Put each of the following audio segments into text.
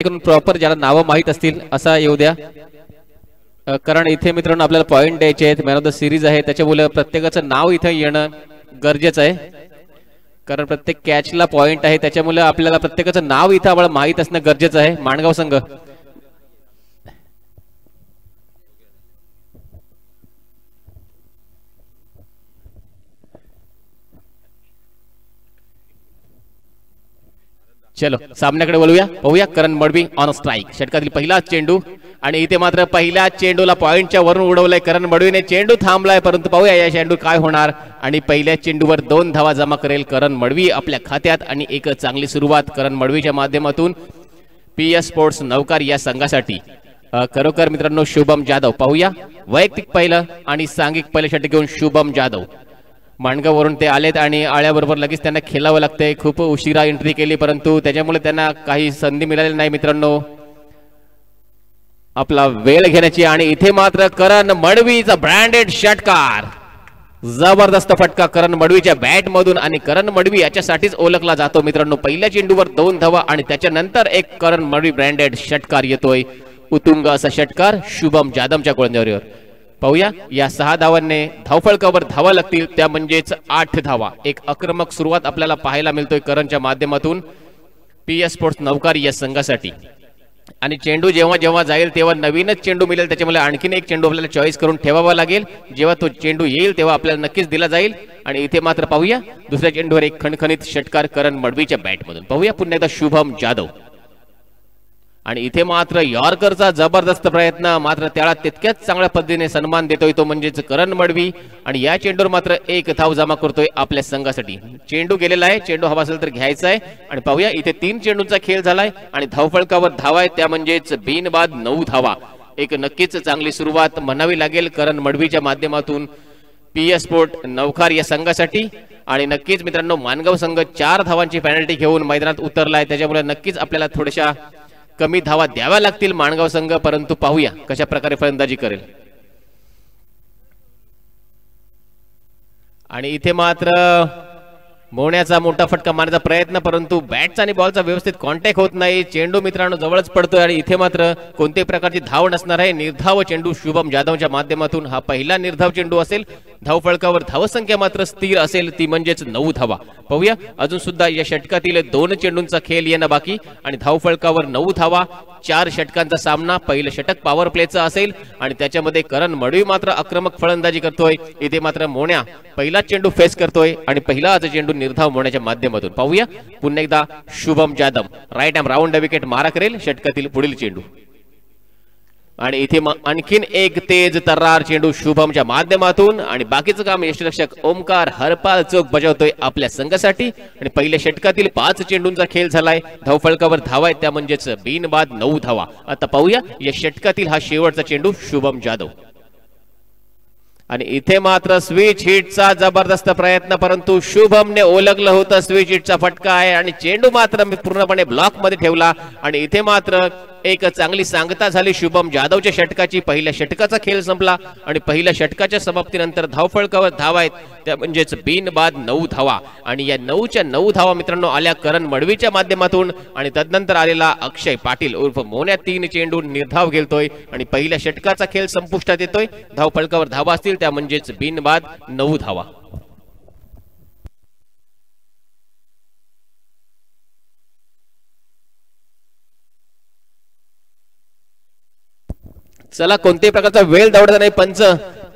करून प्रॉपर ज्याला नावं माहीत असतील असा येऊ द्या, कारण इथे मित्रांनो आपल्याला पॉइंट द्यायचे आहेत, मॅन ऑफ द सिरीज आहे, त्याच्यामुळे प्रत्येकाचं नाव इथे येणं गरजेचं आहे, कारण प्रत्येक कॅचला पॉइंट आहे, त्याच्यामुळे आपल्याला प्रत्येकाचं नाव इथं आम्हाला माहीत असणं गरजेचं आहे. माणगाव संघ चलो सामन्याकडे वळूया, पाहूया. करण मडवी ऑन स्ट्राइक, षटकातील पहिला चेंडू आणि इथे मात्र पहिल्या चेंडूला पॉइंटच्या वरून उडवलाय करण मडवीने, चेंडू थांबलाय परंतु पाहूया या चेंडू काय होणार. आणि पहिल्या चेंडूवर 2 धावा जमा करेल करण मडवी आपल्या खात्यात आणि एक चांगली सुरुवात करण मडवीच्या माध्यमातून PS स्पोर्ट्स नवकार या संघासाठी. खरोखर मित्रांनो शुभम जाधव, पाहूया वैयक्तिक पहिलं आणि सांघिक पहिलं षटक घेऊन शुभम जाधव माणगावरून ते आलेत आणि आळ्याबरोबर लगेच त्यांना खेळावं लागतंय. खूप उशिरा एंट्री केली परंतु त्याच्यामुळे त्यांना काही संधी मिळाली नाही मित्रांनो आपला वेळ घेण्याची. आणि इथे मात्र करण मडवीचा ब्रँडेड षटकार, जबरदस्त फटका करण मडवीच्या बॅट मधून आणि करण मडवी याच्यासाठीच ओळखला जातो मित्रांनो. पहिल्या चेंडूवर 2 धावा आणि त्याच्यानंतर एक करण मडवी ब्रँडेड षटकार येतोय, उत्तुंग असा षटकार शुभम जाधवच्या गोलंदाजीवर. पाहूया या 6 धावांनी धावफलकावर धावा लागतील, त्या म्हणजेच 8 धावा. एक आक्रमक सुरुवात आपल्याला पाहायला मिळतोय करणच्या माध्यमातून PS स्पोर्ट्स नवकार या संघासाठी. आणि चेंडू जेव्हा जेव्हा जाईल तेव्हा नवीनच चेंडू मिळेल, त्याच्यामुळे आणखीन एक चेंडू आपल्याला चॉईस करून ठेवावा लागेल. जेव्हा तो चेंडू येईल तेव्हा आपल्याला नक्कीच दिला जाईल. आणि इथे मात्र पाहूया दुसऱ्या चेंडूवर एक खणखणीत षटकार करण मडवीच्या बॅटमधून. पाहूया पुन्हा एकदा शुभम जाधव. आणि इथे मात्र यॉर्करचा जबरदस्त प्रयत्न, मात्र त्याला तितक्याच चांगल्या पद्धतीने सन्मान देतोय तो म्हणजेच करण मडवी. आणि या चेंडूवर मात्र 1 धाव जमा करतोय आपल्या संघासाठी. चेंडू गेलेला आहे, चेंडू हवा असेल तर घ्यायचा आहे. आणि पाहूया इथे 3 चेंडूंचा खेळ झालाय आणि धावफलकावर धावा आहे, त्या म्हणजेच बिनबाद 9 धावा. एक नक्कीच चांगली सुरुवात म्हणावी लागेल करण मडवीच्या माध्यमातून PS स्पोर्ट नवखार या संघासाठी. आणि नक्कीच मित्रांनो माणगाव संघ 4 धावांची पेनल्टी घेऊन मैदानात उतरलाय, त्याच्यामुळे नक्कीच आपल्याला थोड्याशा कमी धावा द्याव्या लागतील माणगाव संघ, परंतु पाहूया कशा प्रकारे फलंदाजी करेल. आणि इथे मात्र मोहण्याचा मोठा फटका मारण्याचा प्रयत्न, परंतु बॅटचा आणि बॉलचा व्यवस्थित कॉन्टॅक्ट होत नाही. चेंडू मित्रांनो जवळच पडतोय आणि इथे मात्र कोणत्याही प्रकारची धाव नसणार आहे. निर्धाव चेंडू शुभम जाधवच्या माध्यमातून, हा पहिला निर्धाव चेंडू असेल. धावफलकावर धावसंख्या मात्र स्थिर असेल, ती म्हणजेच 9 धावा. पाहूया अजून सुद्धा या षटकातील 2 चेंडूंचा खेळ येणं बाकी आणि धावफलकावर 9 धावा. 4 षटकांचा सामना, पहिलं षटक पॉवर प्लेचं असेल आणि त्याच्यामध्ये करण मडवी मात्र आक्रमक फलंदाजी करतोय. इथे मात्र मोहण्या पहिला चेंडू फेस करतोय आणि पहिला चेंडू निर्धाव मोहण्याच्या माध्यमातून. पाहूया पुन्हा एकदा Shubham Jadhav right arm round wicket मारा करेल षटकातील पुढील चेंडू. आणि इथे आणखीन एक तेज तर्रार चेंडू शुभमच्या माध्यमातून आणि बाकीचं काम यष्टिरक्षक ओमकार हरपाल चोक बजावतोय आपल्या संघासाठी. आणि पहिल्या षटकातील 5 चेंडूंचा खेळ झालाय, धावफलकावर धावा आहे, त्या म्हणजेच बिनबाद 9 धावा. आता पाहूया या षटकातील हा शेवटचा चेंडू शुभम जाधव. आणि इथे मात्र स्विच हिटचा जबरदस्त प्रयत्न, परंतु शुभमने ओळखलं होतं स्विच हिटचा फटका आहे आणि चेंडू मात्र पूर्णपणे ब्लॉक मध्ये ठेवला. आणि इथे मात्र एक चांगली सांगता झाली शुभम जाधवच्या षटकाची. पहिल्या षटकाचा खेळ संपला आणि पहिल्या षटकाच्या समाप्तीनंतर धावफलकावर धावा आहेत, त्या म्हणजेच बिनबाद 9 धावा. आणि या 9च्या 9 धावा मित्रांनो आल्या करण मडवीच्या माध्यमातून. आणि तदनंतर आलेला अक्षय पाटील उर्फ मोहण्या 3 चेंडू निर्धाव घेतोय आणि पहिल्या षटकाचा खेळ संपुष्टात येतोय. धावफलकावर धावा असतील, त्या म्हणजेच बिनबाद 9 धावा. चला कोणत्याही प्रकारचा वेळ दवडता नाही, पंच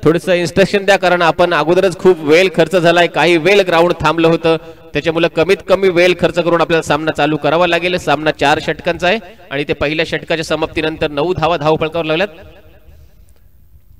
थोडस इन्स्ट्रक्शन द्या, कारण आपण अगोदरच खूप वेळ खर्च झालाय, काही वेळ ग्राउंड थांबलं होतं, त्याच्यामुळे कमीत कमी वेळ खर्च करून आपल्याला सामना चालू करावा लागेल. सामना 4 षटकांचा आहे आणि ते पहिल्या षटकाच्या समाप्तीनंतर 9 धावा धावफलकावर लागल्यात.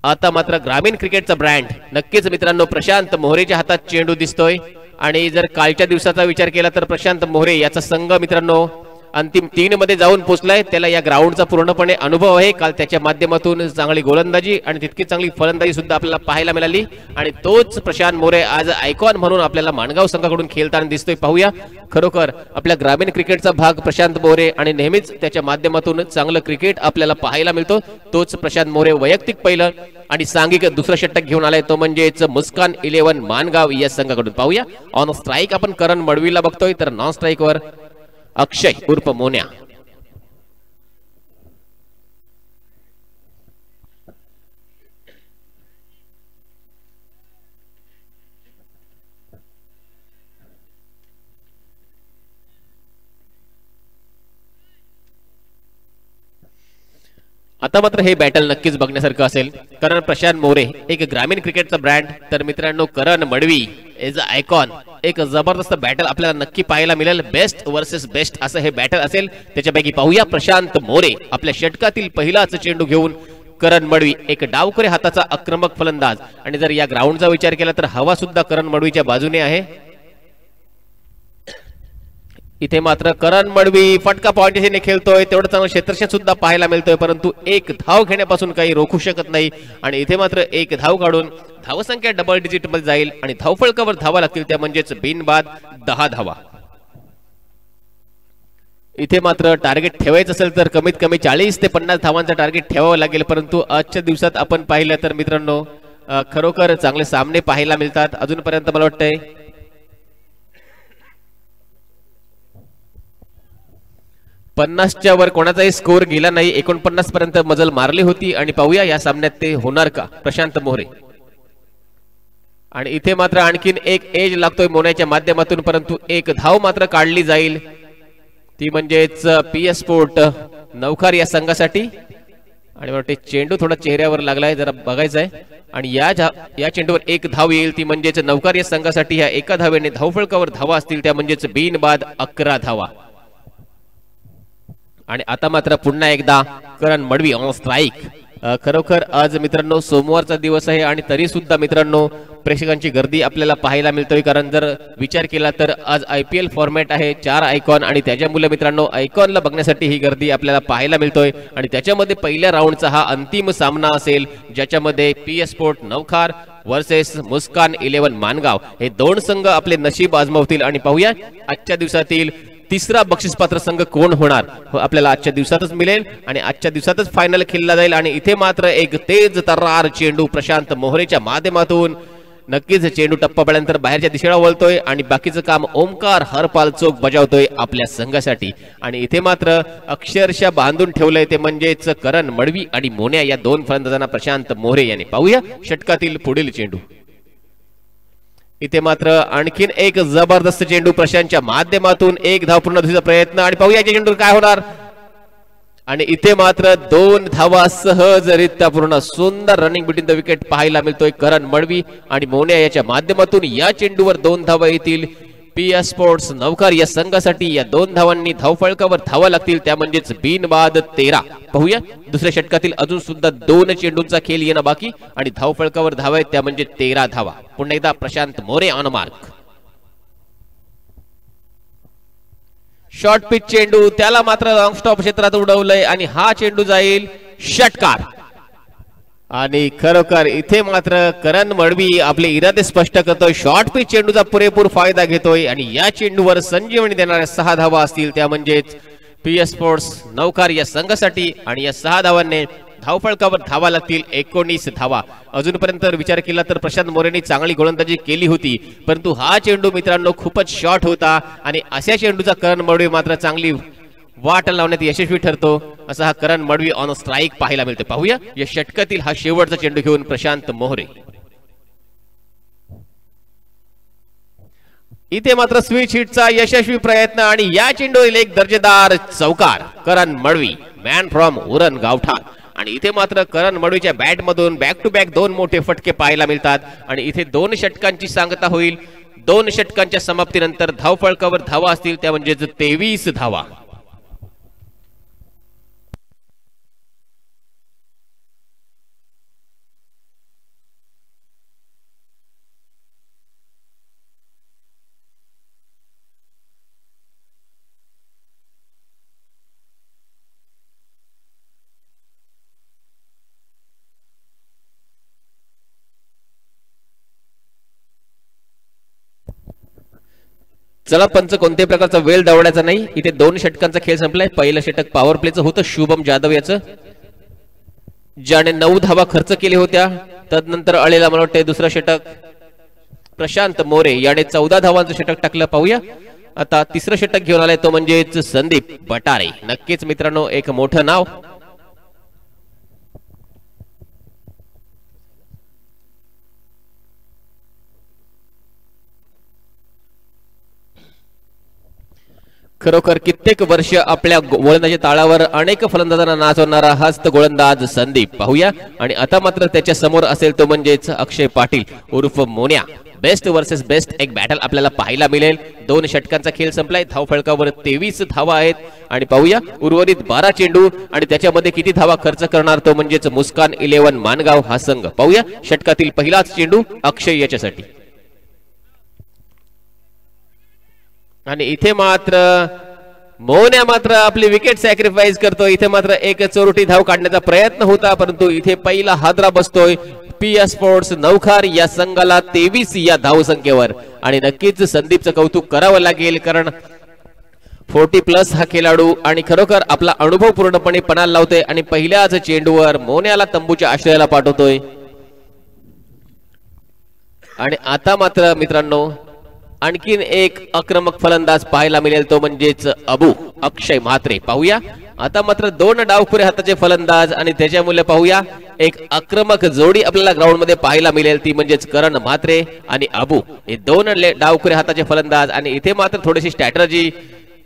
आता मात्र ग्रामीण क्रिकेटचा ब्रँड नक्कीच मित्रांनो प्रशांत मोहरेच्या हातात चेंडू दिसतोय. आणि जर कालच्या दिवसाचा विचार केला तर प्रशांत मोहरे याचा संघ मित्रांनो अंतिम 3 मध्ये जाऊन पोहोचलाय. त्याला या ग्राउंडचा पूर्णपणे अनुभव आहे. काल त्याच्या माध्यमातून चांगली गोलंदाजी आणि तितकी चांगली फलंदाजी सुद्धा आपल्याला पाहायला मिळाली. आणि तोच प्रशांत मोरे आज आयकॉन म्हणून आपल्याला माणगाव संघाकडून खेळताना दिसतोय. पाहूया खरोखर आपल्या ग्रामीण क्रिकेटचा भाग प्रशांत मोरे आणि नेहमीच त्याच्या माध्यमातून चांगलं क्रिकेट आपल्याला पाहायला मिळतो. तोच प्रशांत मोरे वैयक्तिक पहिलं आणि सांघिक दुसरा षटक घेऊन आलाय, तो म्हणजेच मुस्कान 11 माणगाव या संघाकडून. पाहूया ऑन स्ट्राईक आपण करण मडवीला बघतोय, तर नॉन स्ट्राईक वर अक्षय उर्फ मोन्या. आता मात्र हे बॅटल नक्कीच बघण्यासारखं असेल, कारण प्रशांत मोरे एक ग्रामीण क्रिकेटचा ब्रँड, तर मित्रांनो करण मडवी एज अ आयकॉन, एक जबरदस्त बॅटल आपल्याला नक्की पाहायला मिळेल. बेस्ट वर्सेस बेस्ट असं हे बॅटल असेल. त्याच्यापैकी पाहूया प्रशांत मोरे आपल्या षटकातील पहिलाच चेंडू घेऊन, करण मडवी एक डावखरे हाताचा आक्रमक फलंदाज, आणि जर या ग्राउंडचा विचार केला तर हवा सुद्धा करण मडवीच्या बाजूने आहे. इथे मात्र करण मडवी फटका पॉइंट खेळतोय, तेवढं चांगलं क्षेत्रक्षण सुद्धा पाहायला मिळतोय, परंतु एक धाव घेण्यापासून काही रोखू शकत नाही. आणि इथे मात्र एक धाव काढून धावसंख्या डबल डिजिट मध्ये जाईल आणि धावफलकावर धावा लागतील, त्या म्हणजेच बिनबाद 10 धावा. इथे मात्र टार्गेट ठेवायचं असेल तर कमीत कमी 40 ते 50 धावांचं टार्गेट ठेवावं लागेल, परंतु आजच्या दिवसात आपण पाहिलं तर मित्रांनो खरोखर चांगले सामने पाहायला मिळतात. अजूनपर्यंत मला वाटतंय 50च्या वर कोणाचाही स्कोर गेला नाही, 49 पर्यंत मजल मारली होती. आणि पाहूया या सामन्यात ते होणार का. प्रशांत मोरे, आणि इथे मात्र आणखीन एक एज लागतोय मोन्याच्या माध्यमातून, परंतु एक धाव मात्र काढली जाईल, ती म्हणजेच PS स्पोर्ट नवखार या संघासाठी. आणि वाटते चेंडू थोडा चेहऱ्यावर लागलाय, जरा बघायचं आहे. आणि या चेंडूवर एक धाव येईल, ती म्हणजेच नवखार या संघासाठी ह्या एका धावेने धावफलकावर धावा असतील, त्या म्हणजेच बिनबाद 11 धावा. आणि आता मात्र पुन्हा एकदा करण मडवी ऑन स्ट्राईक. खरोखर आज मित्रांनो सोमवारचा दिवस आहे, आणि तरी सुद्धा मित्रांनो प्रेक्षकांची गर्दी आपल्याला पाहायला मिळतोय, कारण जर विचार केला तर आज IPL फॉर्मॅट आहे, 4 आयकॉन, आणि त्याच्यामुळे मित्रांनो आयकॉनला बघण्यासाठी ही गर्दी आपल्याला पाहायला मिळतोय. आणि त्याच्यामध्ये पहिल्या राऊंडचा हा अंतिम सामना असेल, ज्याच्यामध्ये PS स्पोर्ट नवखार वर्सेस मुस्कान 11 मानगाव हे दोन संघ आपले नशीब आजमावतील. आणि पाहूया आजच्या दिवसातील तिसरा बक्षीसपात्र संघ कोण होणार, आपल्याला आजच्या दिवसातच मिळेल, आणि आजच्या दिवसातच फायनल खेळला जाईल. आणि इथे मात्र एक तेज तर्रार चेंडू प्रशांत मोहरेच्या माध्यमातून, नक्कीच चेंडू टप्पा पडल्यानंतर बाहेरच्या दिशेला वळतोय, आणि बाकीचं काम ओमकार हरपाल चोक बजावतोय आपल्या संघासाठी. आणि इथे मात्र अक्षरशः बांधून ठेवलंय, ते म्हणजेच करण मडवी आणि मोन्या या दोन फलंदाजांना प्रशांत मोहरे यांनी. पाहूया षटकातील पुढील चेंडू. इथे मात्र आणखीन एक जबरदस्त चेंडू प्रशांतच्या माध्यमातून, एक धाव पूर्ण धुण्याचा प्रयत्न, आणि पाहूया चेंडू काय होणार. आणि इथे मात्र 2 धावा सहजरित्या पूर्ण सुंदर रनिंग बिटवीन द विकेट पाहायला मिळतोय करण मडवी आणि मोन्या याच्या माध्यमातून. या चेंडूवर 2 धावा येतील PS स्पोर्ट्स नवखार या संघासाठी. या 2 धावांनी धावफलकावर धावा लागतील, त्या म्हणजेच बिनबाद 13. पाहूया दुसऱ्या षटकातील अजून सुद्धा 2 चेंडूंचा खेळ येणं बाकी, आणि धावफलकावर धावा आहेत, त्या म्हणजे 13 धावा. पुन्हा एकदा Prashant More on mark. Short pitch चेंडू, त्याला मात्र लॉंग स्टॉप क्षेत्रात उडवलंय, आणि हा चेंडू जाईल षटकार. आणि खरोखर इथे मात्र करण मडवी आपले इरादे स्पष्ट करतोय, शॉर्ट पिच चेंडूचा पुरेपूर फायदा घेतोय, आणि या चेंडूवर संजीवनी देणाऱ्या 6 धावा असतील, त्या म्हणजेच PS स्पोर्ट्स नवखार या संघासाठी. आणि या 6 धावांनी धावफलकावर धावा लागतील 19 धावा. अजूनपर्यंत विचार केला तर प्रशांत मोरेंनी चांगली गोलंदाजी केली होती, परंतु हा चेंडू मित्रांनो खूपच शॉर्ट होता, आणि अशा चेंडूचा करण मडवी मात्र चांगली वाट लावण्यात यशस्वी ठरतो. असा हा करण मडवी ऑन स्ट्राईक पाहायला मिळतो. पाहूया या षटकातील हा शेवटचा चेंडू घेऊन प्रशांत मोहरे. इथे मात्र स्विच हिटचा यशस्वी प्रयत्न, आणि या चेंडूवरील एक दर्जेदार चौकार. करण मडवी मॅन फ्रॉम उरण गावठाण. आणि इथे मात्र करण मडवीच्या बॅट मधून बॅक टू बॅक 2 मोठे फटके पाहायला मिळतात, आणि इथे 2 षटकांची सांगता होईल. 2 षटकांच्या समाप्तीनंतर धावफलकावर धावा असतील, त्या म्हणजे 23 धावा. चला पंच कोणत्याही प्रकारचा वेळ दवडायचा नाही. इथे 2 षटकांचा खेळ संपलाय. पहिलं षटक पॉवर प्लेचं होतं शुभम जाधव याचं, ज्याने 9 धावा खर्च केल्या होत्या. तदनंतर अळेला मला वाटतं दुसरं षटक प्रशांत मोरे याने 14 धावांचं षटक टाकलं. पाहूया आता तिसरं षटक घेऊन आलाय, तो म्हणजेच संदीप बटारे. नक्कीच मित्रांनो एक मोठं नाव. खरोखर कित्येक वर्ष आपल्या गोलंदाजी ताळावर अनेक फलंदाजांना नाचवणारा हस्त गोलंदाज संदीप पाहूया. आणि आता मात्र त्याच्या समोर असेल तो म्हणजेच अक्षय पाटील उर्फ मोन्या. बेस्ट वर्सेस बेस्ट एक बॅटल आपल्याला पाहायला मिळेल. 2 षटकांचा खेळ संपलाय. धावफलकावर 23 धावा आहेत. आणि पाहूया उर्वरित 12 चेंडू आणि त्याच्यामध्ये किती धावा खर्च करणार तो म्हणजेच मुस्कान 11 मानगाव हा संघ. पाहूया षटकातील पहिलाच चेंडू अक्षय याच्यासाठी. आणि इथे मात्र मोन्या मात्र आपली विकेट सॅक्रिफाईस करतो. इथे मात्र एक चोरटी धाव काढण्याचा प्रयत्न होता परंतु इथे पहिला हादरा बसतोय पीएस स्पोर्ट्स नवखार या संघाला 23 या धावसंख्येवर. आणि नक्कीच संदीपचं कौतुक करावं लागेल कारण 40+ हा खेळाडू आणि खरोखर आपला अनुभव पूर्णपणे पणाला लावतोय आणि पहिल्याच चेंडूवर मोन्याला तंबूच्या आश्रयाला पाठवतोय. आणि आता मात्र मित्रांनो आणखीन एक आक्रमक फलंदाज पाहायला मिळेल तो म्हणजेच अक्षय म्हात्रे. पाहूया आता मात्र 2 डावखुरे हाताचे फलंदाज आणि त्याच्यामुळे पाहूया एक आक्रमक जोडी आपल्याला ग्राउंड मध्ये पाहायला मिळेल ती म्हणजेच करण म्हात्रे आणि हे 2 डावखुरे हाताचे फलंदाज. आणि इथे मात्र थोडीशी स्ट्रॅटर्जी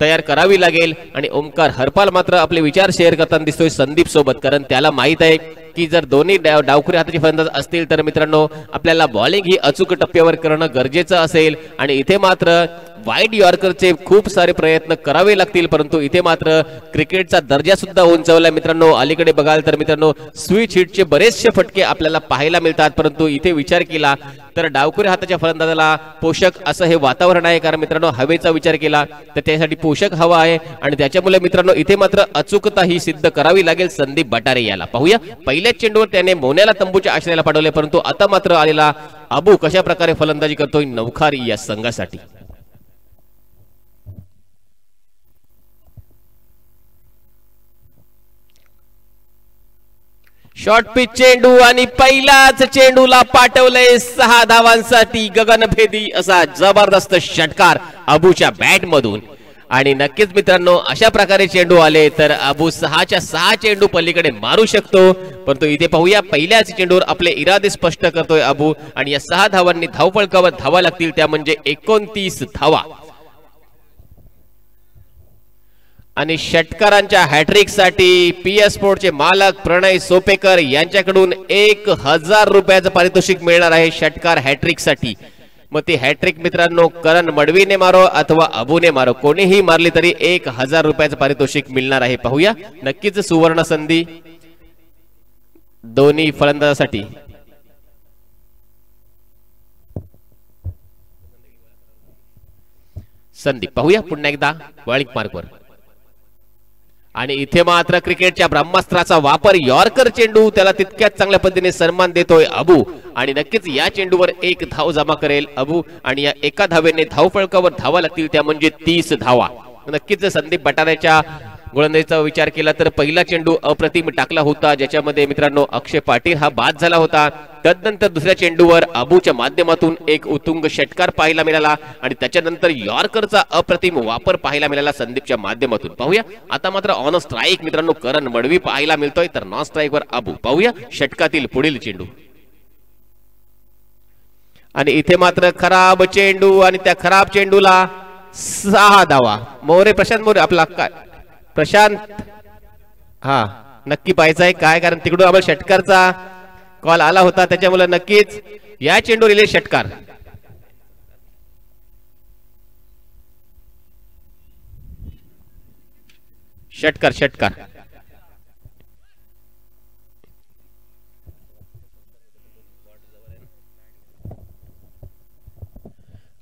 तयार करावी लागेल. आणि ओमकार हरपाल मात्र आपले विचार शेअर करताना दिसतोय संदीप सोबत कारण त्याला माहित आहे की जर दोन्ही डावखुरे हाताचे फलंदाज असतील तर मित्रांनो आपल्याला बॉलिंग ही अचूक टप्प्यावर करणं गरजेचं असेल. आणि इथे मात्र वाईड यॉर्करचे खूप सारे प्रयत्न करावे लागतील परंतु इथे मात्र क्रिकेटचा दर्जा सुद्धा उंचावलाय मित्रांनो. अलीकडे बघाल तर मित्रांनो स्विच हिटचे बरेचसे फटके आपल्याला पाहायला मिळतात परंतु इथे विचार केला तर डावखुरे हाताच्या फलंदाजाला पोषक असं हे वातावरण आहे कारण मित्रांनो हवेचा विचार केला तर त्यासाठी पोषक हवा आहे. आणि त्याच्यामुळे मित्रांनो इथे मात्र अचूकता ही सिद्ध करावी लागेल संदीप बटारे याला. पाहूया पहिल्याच चेंडूवर त्याने मोन्याला तंबूच्या आश्रयाला पाठवले परंतु आता मात्र आलेला कशा प्रकारे फलंदाजी करतोय नवखारी या संघासाठी. शॉर्ट पिच चेंडू आणि पहिल्याच चेंडूला पाठवलंय 6 धावांसाठी गगनभेदी असा जबरदस्त षटकार अबूच्या बॅट मधून. आणि नक्कीच मित्रांनो अशा प्रकारे चेंडू आले तर 6च्या 6 चेंडू पलीकडे मारू शकतो परंतु इथे पाहूया पहिल्याच चेंडूवर आपले इरादे स्पष्ट करतोय आणि या 6 धावांनी धावफलकावर धावा लागतील त्या म्हणजे 29 धावा. आणि षटकारांच्या हॅट्रिक साठी पीएस स्पोर्टचे मालक प्रणय सोपेकर यांच्याकडून 1000 रुपयाचं पारितोषिक मिळणार आहे षटकार हॅट्रिक साठी. मग ती हॅट्रिक मित्रांनो करण मडवीने मारो अथवा अबूने मारो कोणीही मारली तरी 1000 रुपयाचं पारितोषिक मिळणार आहे. पाहूया नक्कीच सुवर्ण संधी दोन्ही फलंदाजासाठी. संदीप पाहूया पुन्हा एकदा बॉलिंग मार्कवर. आणि इथे मात्र क्रिकेटच्या ब्रह्मास्त्राचा वापर यॉर्कर चेंडू त्याला तितक्याच चांगल्या पद्धतीने सन्मान देतोय आणि नक्कीच या चेंडूवर 1 धाव जमा करेल आणि या एका धावेने धावफलकावर धावा लागतील त्या म्हणजे 30 धावा. नक्कीच संदीप बटारेच्या गोलंदाजीचा विचार केला तर पहिला चेंडू अप्रतिम टाकला होता ज्याच्यामध्ये मित्रांनो अक्षय पाटील हा बाद झाला होता. तदनंतर दुसऱ्या चेंडूवर अबूच्या माध्यमातून एक उत्तुंग षटकार पाहायला मिळाला आणि त्याच्यानंतर यॉर्करचा अप्रतिम वापर पाहायला मिळाला संदीपच्या माध्यमातून. पाहूया आता मात्र ऑन स्ट्राईक मित्रांनो करण मडवी पाहायला मिळतोय तर नॉन स्ट्राईक वर अबू. पाहूया षटकातील पुढील चेंडू आणि इथे मात्र खराब चेंडू आणि त्या खराब चेंडूला 6 धावा. प्रशांत मोरे आपला काय प्रशांत नक्की पाहायचं आहे काय कारण तिकडून आम्हाला षटकारचा कॉल आला होता त्याच्यामुळे नक्कीच या चेंडू रिले षटकार. षटकार षटकार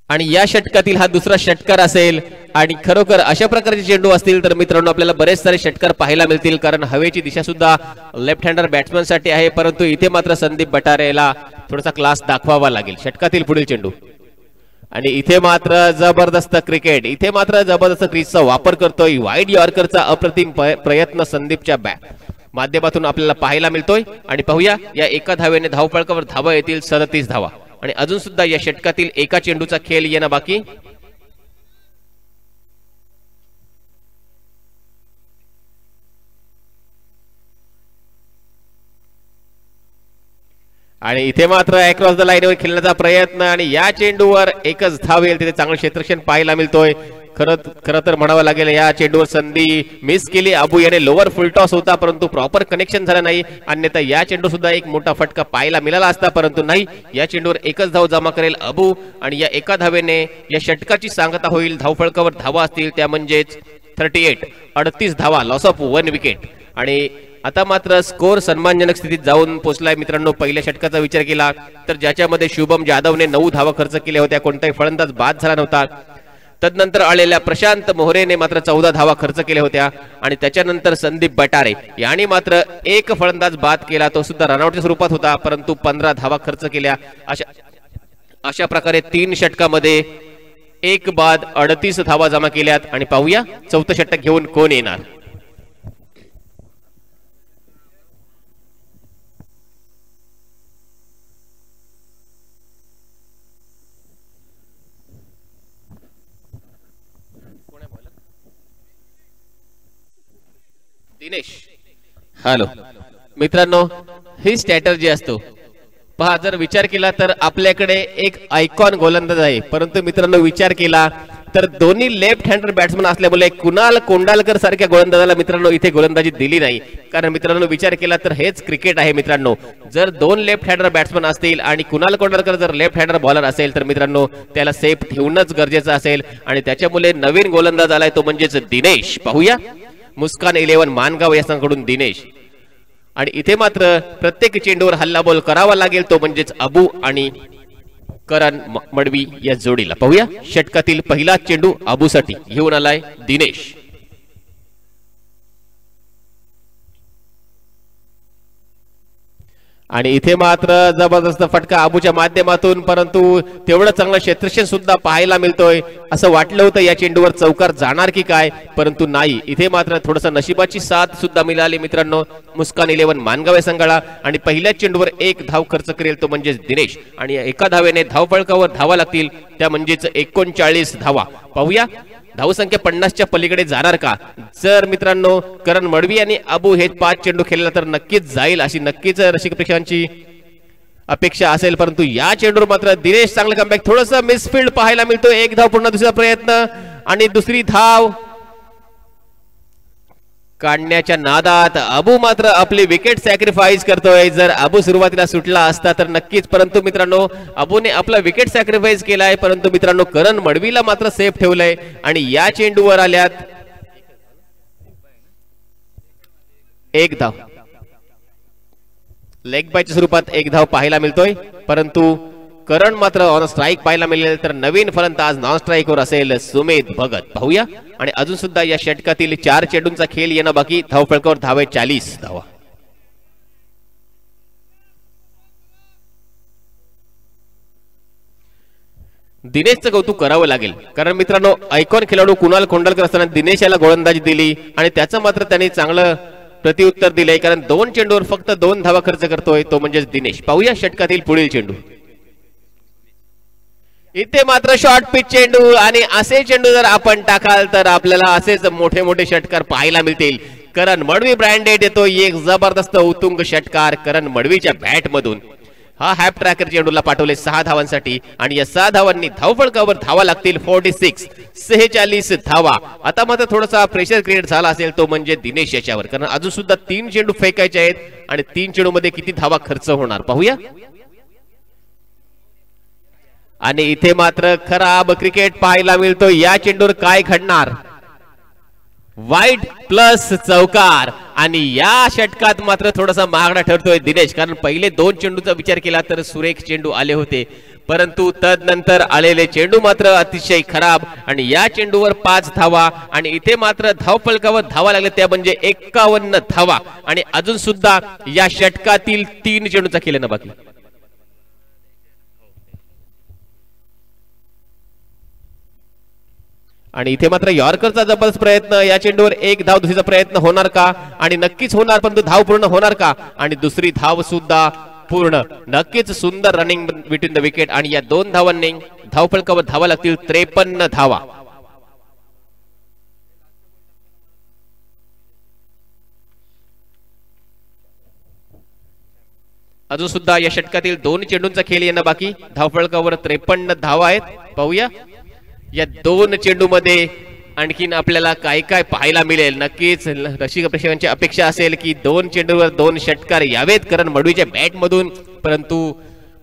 आणि या षटकातील हा दुसरा षटकार असेल आणि खरोखर अशा प्रकारचे चेंडू असतील तर मित्रांनो आपल्याला बरेच सारे षटकार पाहायला मिळतील कारण हवेची दिशा सुद्धा लेफ्ट हँडर बॅट्समन साठी आहे परंतु इथे मात्र संदीप बटारेला थोडासा क्लास दाखवावा लागेल. षटकातील पुढील चेंडू आणि इथे मात्र जबरदस्त क्रिकेट इथे मात्र जबरदस्त क्रीजचा वापर करतोय. वाईड यॉर्करचा अप्रतिम प्रयत्न संदीपच्या माध्यमातून आपल्याला पाहायला मिळतोय आणि पाहूया या एका धावेने धावफलकावर धावा येतील 37 धावा आणि अजून सुद्धा या षटकातील एका चेंडूचा खेळ येणं बाकी. आणि इथे मात्र अक्रॉस द लाईनवर खेळण्याचा प्रयत्न आणि या चेंडूवर एकच धाव येईल तिथे चांगलं क्षेत्ररक्षण पाहायला मिळतोय खरं तर म्हणावं लागेल या चेंडूवर संधी मिस केली. अबू याने लोअर फुल टॉस होता परंतु प्रॉपर कनेक्शन झालं नाही, अन्यथा या चेंडू सुद्धा एक मोठा फटका पाहायला मिळाला असता, परंतु नाही. या चेंडूवर एकच धाव जमा करेल अबू आणि या एका धावेने या षटकाची सांगता होईल. धावफळकावर धावा असतील त्या म्हणजेच 38 धावा, लॉस ऑफ 1 विकेट. आणि आता मात्र स्कोर सन्मानजनक स्थितीत जाऊन पोहोचलाय मित्रांनो. पहिल्या षटकाचा विचार केला तर ज्याच्यामध्ये शुभम जाधवने 9 धावा खर्च केल्या होत्या, कोणताही फलंदाज बाद झाला नव्हता. तदनंतर आलेल्या प्रशांत मोहरेने मात्र 14 धावा खर्च केल्या होत्या आणि त्याच्यानंतर संदीप बटारे यांनी मात्र एक फलंदाज बाद केला, तो सुद्धा रनआउटच्या स्वरूपात होता, परंतु 15 धावा खर्च केल्या. अशा प्रकारे 3 षटकामध्ये एक बाद 38 धावा जमा केल्यात. आणि पाहूया चौथं षटक घेऊन कोण येणार. दिनेश. हॅलो मित्रांनो, ही स्ट्रॅटर्जी असतो पहा. जर विचार केला तर आपल्याकडे एक आयकॉन गोलंदाज आहे, परंतु मित्रांनो विचार केला तर दोन्ही लेफ्ट हँडर बॅट्समन असल्यामुळे कुणाल कोंडालकर सारख्या गोलंदाजाला मित्रांनो इथे गोलंदाजी दिली नाही. कारण मित्रांनो विचार केला तर हेच क्रिकेट आहे मित्रांनो. जर 2 लेफ्ट हँडर बॅट्समन असतील आणि कुणाल कोंडालकर जर लेफ्ट हँडर बॉलर असेल तर मित्रांनो त्याला सेफ ठेवणंच गरजेचं असेल आणि त्याच्यामुळे नवीन गोलंदाज आलाय तो म्हणजेच दिनेश. पाहूया मुस्कान 11 मानगाव या संघाकडून दिनेश. आणि इथे मात्र प्रत्येक चेंडूवर हल्लाबोल करावा लागेल तो म्हणजेच अबू आणि करण मडवी या जोडीला. पाहूया षटकातील पहिला चेंडू अबूसाठी घेऊन आलाय दिनेश. आणि इथे मात्र जबरदस्त फटका अबूच्या माध्यमातून, परंतु तेवढं चांगलं क्षेत्ररक्षण सुद्धा पाहायला मिळतोय. असं वाटलं होतं या चेंडूवर चौकार जाणार की काय, परंतु नाही. इथे मात्र थोडस नशिबाची साथ सुद्धा मिळाली मित्रांनो मुस्कान 11 मानगाव या संघाला. आणि पहिल्या चेंडूवर एक धाव खर्च करेल तो म्हणजेच दिनेश आणि एका धावेने धावफळकावर धावा लागतील त्या म्हणजेच 39 धावा. पाहूया धावसंख्या 50च्या पलीकडे जाणार का. जर मित्रांनो करण मडवी आणि अबू हे 5 चेंडू खेळला तर नक्कीच जाईल अशी नक्कीच रसिक प्रेक्षकांची अपेक्षा असेल, परंतु या चेंडूवर मात्र दिनेश चांगलं कमबॅक. थोडस मिसफिल्ड पाहायला मिळतो. एक धाव पुन्हा दुसरा प्रयत्न आणि दुसरी धाव काढण्याच्या नादात अबू मात्र आपली विकेट सॅक्रिफाईस करतोय. जर अबू सुरुवातीला सुटला असता तर नक्कीच, परंतु मित्रांनो अबूने आपला विकेट सॅक्रिफाईस केलाय, परंतु मित्रांनो करण मडवीला मात्र सेफ ठेवलंय. आणि या चेंडूवर आल्यात एक धाव, लेग बायच्या स्वरूपात एक धाव पाहायला मिळतोय, परंतु करण मात्र ऑन स्ट्राईक पाहायला मिळेल. तर नवीन फलंदाज नॉन स्ट्राईकवर असेल सुमेध भगत. पाहूया आणि अजून सुद्धा या षटकातील 4 चेंडूंचा खेळ येणं बाकी. धावफळकावर धावे 40 धावा. दिनेशचं कौतुक करावं लागेल, कारण मित्रांनो आयकॉन खेळाडू कुणाल कोंडालकर असताना दिनेश याला गोलंदाजी दिली आणि त्याचं मात्र त्यांनी चांगलं प्रत्युत्तर दिलंय, कारण 2 चेंडूवर फक्त 2 धावा खर्च करतोय तो म्हणजेच दिनेश. पाहूया षटकातील पुढील चेंडू. इथे मात्र शॉर्ट पिच चेंडू आणि असे चेंडू जर आपण टाकाल तर आपल्याला असेच मोठे मोठे षटकार पाहायला मिळतील. करण मडवी ब्रँडेड येतो एक जबरदस्त उत्तुंग षटकार करण मडवीच्या बॅट मधून. हा हॅप ट्रॅकर चेंडूला पाठवले 6 धावांसाठी आणि या 6 धावांनी धावफळकावर धावा लागतील 46 धावा. आता मात्र थोडासा प्रेशर क्रिएट झाला असेल तो म्हणजे दिनेश याच्यावर, कारण अजून सुद्धा 3 चेंडू फेकायचे आहेत आणि 3 चेंडू मध्ये किती धावा खर्च होणार पाहूया. आणि इथे मात्र खराब क्रिकेट पाहायला मिळतो. या चेंडूवर काय घडणार. वाईड प्लस चौकार आणि या षटकात मात्र थोडासा महागडा ठरतोय दिनेश, कारण पहिले 2 चेंडूचा विचार केला तर सुरेख चेंडू आले होते, परंतु तदनंतर आलेले चेंडू मात्र अतिशय खराब आणि या चेंडूवर 5 धावा आणि इथे मात्र धावफलकावर धावा लागले त्या म्हणजे 51 धावा. आणि अजून सुद्धा या षटकातील 3 चेंडूचा खेळ बाकी. आणि इथे मात्र यॉर्करचा जबरदस्त प्रयत्न. या चेंडूवर एक धाव दुसरीचा प्रयत्न होणार का आणि नक्कीच होणार, परंतु धाव पूर्ण होणार का आणि दुसरी धाव सुद्धा पूर्ण. नक्कीच सुंदर रनिंग बिटवीन द विकेट आणि या 2 धावांनी धावफलकावर धावा लागतील 53 धावा. अजून सुद्धा या षटकातील 2 चेंडूंचा खेळ येणं बाकी. धावफलकावर 53 धावा आहेत. पाहूया या दोन चेंडूमध्ये आणखीन आपल्याला काय काय पाहायला मिळेल. नक्कीच रसिक प्रेक्षकांची अपेक्षा असेल की दोन चेंडूवर दोन षटकार यावेत करण मडवीच्या बॅट मधून, परंतु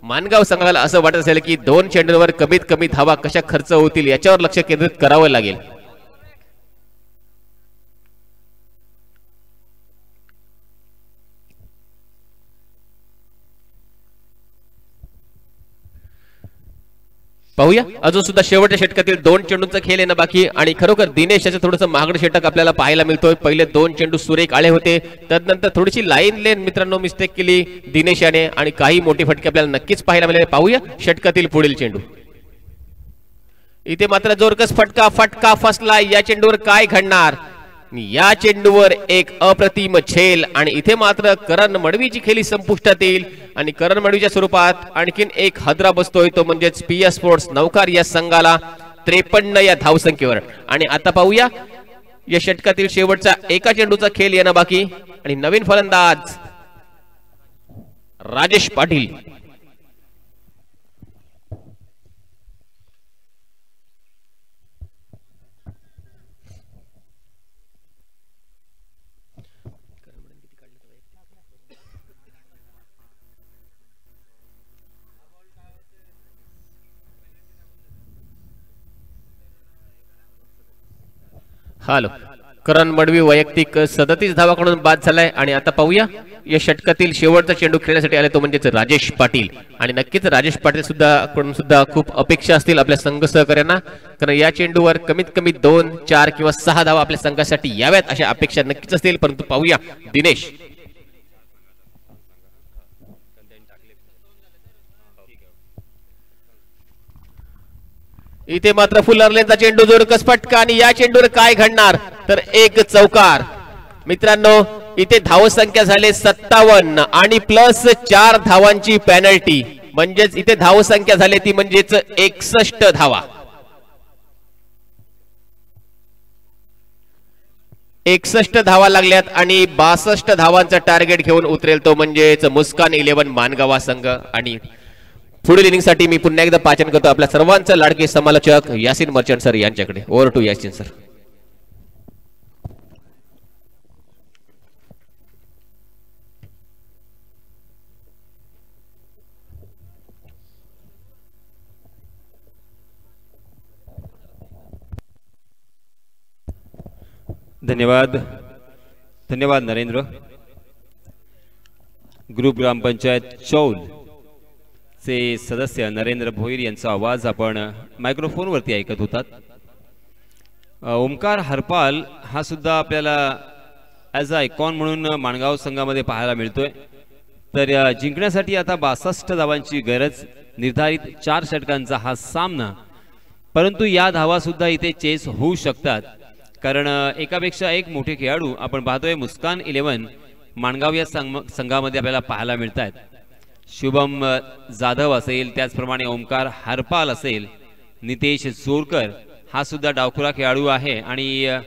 मानगाव संघाला असं वाटत असेल की दोन चेंडूवर कमीत कमी धावा कशा खर्च होतील याच्यावर लक्ष केंद्रित करावं लागेल. पाहूया अजून सुद्धा शेवटच्या षटकातील दोन चेंडूंचा खेळ येणं बाकी, आणि खरोखर दिनेश याचं थोडंसं महागडं षटक आपल्याला पाहायला मिळतोय. पहिले दोन चेंडू सुरेख आले होते, त्यानंतर थोडीशी लाईन लेन मित्रांनो मिस्टेक केली दिनेश याने आणि काही मोठी फटके आपल्याला नक्कीच पाहायला मिळाले. पाहूया षटकातील पुढील चेंडू. इथे मात्र जोरकस फटका फसला. या चेंडूवर काय घडणार? या चेंडूवर एक अप्रतिम झेल आणि इथे मात्र करण मडवीची खेळी संपुष्टात येईल आणि करण मडवीच्या स्वरूपात आणखीन एक हदरा बसतोय, तो म्हणजेच पीएस स्पोर्ट्स नौकार या संघाला 53 या धावसंख्येवर. आणि आता पाहूया या षटकातील शेवटचा एका चेंडूचा खेळ येणं बाकी आणि नवीन फलंदाज राजेश पाटील. हॅलो, करण मडवी वैयक्तिक 37 धावाकडून बाद झालाय. आणि आता पाहूया या षटकातील शेवटचा चेंडू खेळण्यासाठी आले, तो म्हणजेच राजेश पाटील. आणि नक्कीच राजेश पाटील सुद्धा खूप अपेक्षा असतील आपल्या संघ सहकार्यांना, कारण या चेंडूवर कमीत कमी 2, 4 किंवा 6 धावा आपल्या संघासाठी याव्यात अशा अपेक्षा नक्कीच असतील. परंतु पाहूया दिनेश. इथे मात्र फुलरलेचा चेंडू जोरकस फटका आणि या चेंडूवर काय घडणार? तर एक चौकार. मित्रांनो इथे धावसंख्या झाले 57 आणि प्लस 4 धावांची पेनल्टी, म्हणजेच इथे धावसंख्या झाली ती म्हणजेच 61 धावा. 61 धावा लागल्यात आणि 62 धावांचा टार्गेट घेऊन उतरेल तो म्हणजेच मुस्कान 11 मानगावा संघ. आणि पुढील इनिंग साठी मी पुन्हा एकदा पाचन करतो आपल्या सर्वांचा लाडके समालोचक यासिन मर्चंट सर यांच्याकडे. Over to Yasin sir. धन्यवाद धन्यवाद नरेंद्र. ग्रुप ग्रामपंचायत चौल चे सदस्य नरेंद्र भोईर यांचा आवाज आपण मायक्रोफोन वरती ऐकत होतात. ओमकार हरपाल हा सुद्धा आपल्याला ॲज अ आयकॉन म्हणून माणगाव संघामध्ये पाहायला मिळतोय. तर जिंकण्यासाठी आता 62 धावांची गरज, निर्धारित 4 षटकांचा हा सामना. परंतु या धावा सुद्धा इथे चेस होऊ शकतात, कारण एकापेक्षा एक मोठे खेळाडू आपण पाहतोय मुस्कान 11 माणगाव या संघामध्ये आपल्याला पाहायला मिळत आहेत. शुभम जाधव असेल, त्याचप्रमाणे ओमकार हरपाल असेल, नितेश जोरकर हा सुद्धा डावखुरा खेळाडू आहे आणि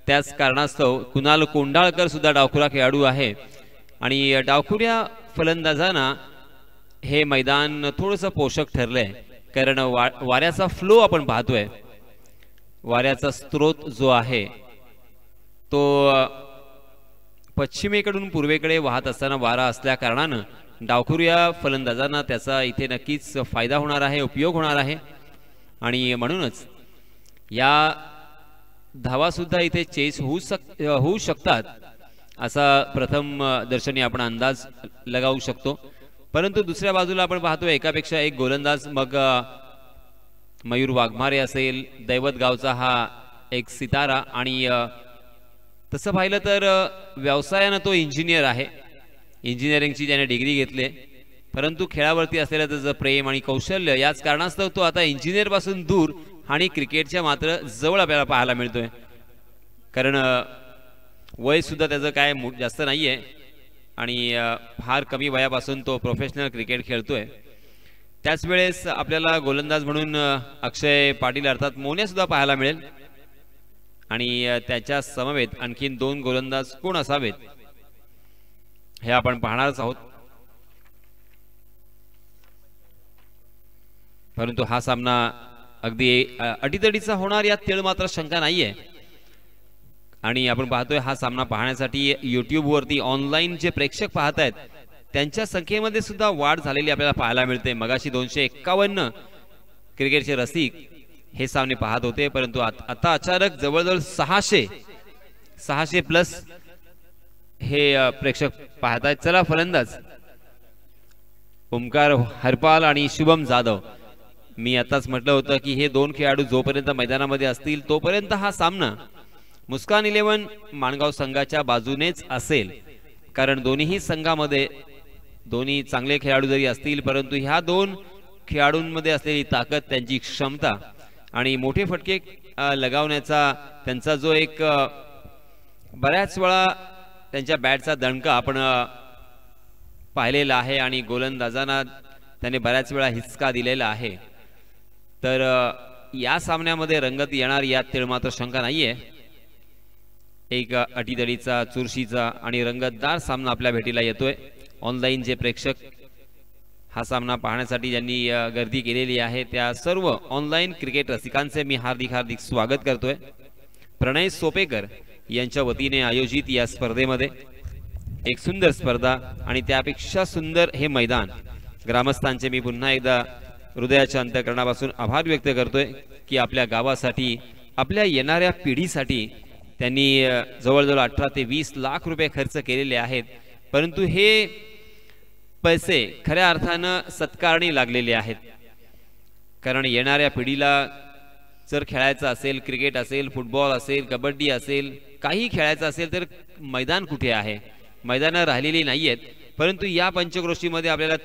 त्याच कारणास्तव कुणाल कोंडाळकर सुद्धा डावखुरा खेळाडू आहे. आणि डावखुऱ्या फलंदाजांना हे मैदान थोडंसं पोषक ठरलंय, कारण वाऱ्याचा फ्लो आपण पाहतोय. वाऱ्याचा स्रोत जो आहे तो पश्चिमेकडून पूर्वेकडे वाहत असताना वारा असल्या कारणानं डावखुऱ्या फलंदाजांना त्याचा इथे नक्कीच फायदा होणार आहे, उपयोग होणार आहे. आणि म्हणूनच या धावा सुद्धा इथे चेस होऊ शकतात असा प्रथम दर्शनी आपण अंदाज लगावू शकतो. परंतु दुसऱ्या बाजूला आपण पाहतो एकापेक्षा एक गोलंदाज, मग मयूर वाघमारे असेल, दैवत गावचा हा एक सितारा, आणि तसं पाहिलं तर व्यवसायानं तो इंजिनियर आहे, इंजिनिअरिंगची त्याने डिग्री घेतली. परंतु खेळावरती असलेलं त्याचं प्रेम आणि कौशल्य याच कारणास्तव तो आता इंजिनियर पासून दूर आणि क्रिकेटच्या मात्र जवळ आपल्याला पाहायला मिळतोय. कारण वय सुद्धा त्याचं काय जास्त नाहीये आणि फार कमी वयापासून तो प्रोफेशनल क्रिकेट खेळतोय. त्याच वेळेस आपल्याला गोलंदाज म्हणून अक्षय पाटील अर्थात मोन्या सुद्धा पाहायला मिळेल आणि त्याच्या समवेत आणखीन 2 गोलंदाज कोण असावेत हे आपण पाहणारच आहोत. परंतु हा सामना अगदी अटीतडीचा होणार यात तेळ मात्र शंका नाहीये. आणि आपण पाहतोय हा सामना पाहण्यासाठी युट्यूबवरती ऑनलाईन जे प्रेक्षक पाहत आहेत त्यांच्या संख्येमध्ये सुद्धा वाढ झालेली आपल्याला पाहायला मिळते. मगाशी 251 क्रिकेटचे रसिक हे सामने पाहत होते, परंतु आता अचानक जवळजवळ 600 प्लस हे प्रेक्षक पाहत आहेत. चला फलंदाज ओमकार हरपाल आणि शुभम जाधव. मी आताच म्हटलं होतं की हे दोन खेळाडू जोपर्यंत मैदानामध्ये असतील तोपर्यंत हा सामना मुस्कान 11 माणगाव संघाच्या बाजूनेच असेल, कारण दोन्ही संघामध्ये दोन्ही चांगले खेळाडू जरी असतील परंतु ह्या दोन खेळाडूंमध्ये असलेली ताकद, त्यांची क्षमता आणि मोठे फटके लगावण्याचा त्यांचा जो एक बऱ्याच वेळा त्यांच्या बॅटचा दणका आपण पाहिलेला आहे आणि गोलंदाजांना त्याने बऱ्याच वेळा हिसका दिलेला आहे. तर या सामन्यामध्ये रंगत येणार यात तेळ मात्र शंका नाहीये. एक अटीतडीचा, चुरशीचा आणि रंगतदार सामना आपल्या भेटीला येतोय. ऑनलाईन जे प्रेक्षक हा सामना पाहण्यासाठी ज्यांनी गर्दी केलेली आहे त्या सर्व ऑनलाईन क्रिकेट रसिकांचे मी हार्दिक स्वागत करतोय. प्रणय सोपेकर यांच्या वतीने आयोजित या स्पर्धेमध्ये एक सुंदर स्पर्धा आणि त्यापेक्षा सुंदर हे मैदान. ग्रामस्थांचे मी पुन्हा एकदा हृदयाच्या अंतःकरणापासून आभार व्यक्त करतोय की आपल्या गावासाठी, आपल्या येणाऱ्या पिढीसाठी त्यांनी जवळजवळ 18 ते 20 लाख रुपये खर्च केलेले आहेत, परंतु हे पैसे खऱ्या अर्थानं सत्कारणी लागलेले आहेत. कारण येणाऱ्या पिढीला जर खेळायचं असेल, क्रिकेट असेल, फुटबॉल असेल, कबड्डी असेल, काही खेळायचं असेल तर मैदान कुठे आहे? मैदानं राहिलेली नाही आहेत. परंतु या पंचक्रोशीमध्ये आपल्याला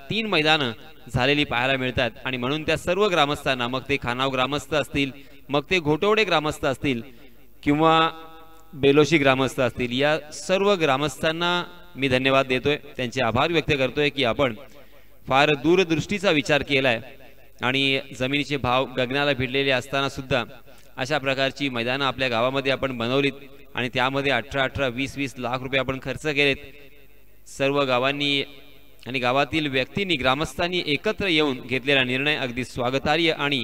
तीन मैदानं झालेली पाहायला मिळतात आणि म्हणून त्या सर्व ग्रामस्थांना, मग ते खानाव ग्रामस्थ असतील, मग ते घोटवडे ग्रामस्थ असतील किंवा बेलोशी ग्रामस्थ असतील, या सर्व ग्रामस्थांना मी धन्यवाद देतोय, त्यांचे आभार व्यक्त करतोय की आपण फार दूरदृष्टीचा विचार केलाय आणि जमिनीचे भाव गगनाला भिडलेले असताना सुद्धा अशा प्रकारची मैदानं आपल्या गावामध्ये आपण बनवलीत आणि त्यामध्ये 18-18, 20-20 लाख रुपये आपण खर्च केलेत. सर्व गावांनी आणि गावातील व्यक्तींनी, ग्रामस्थांनी एकत्र येऊन घेतलेला निर्णय अगदी स्वागतार्ह आणि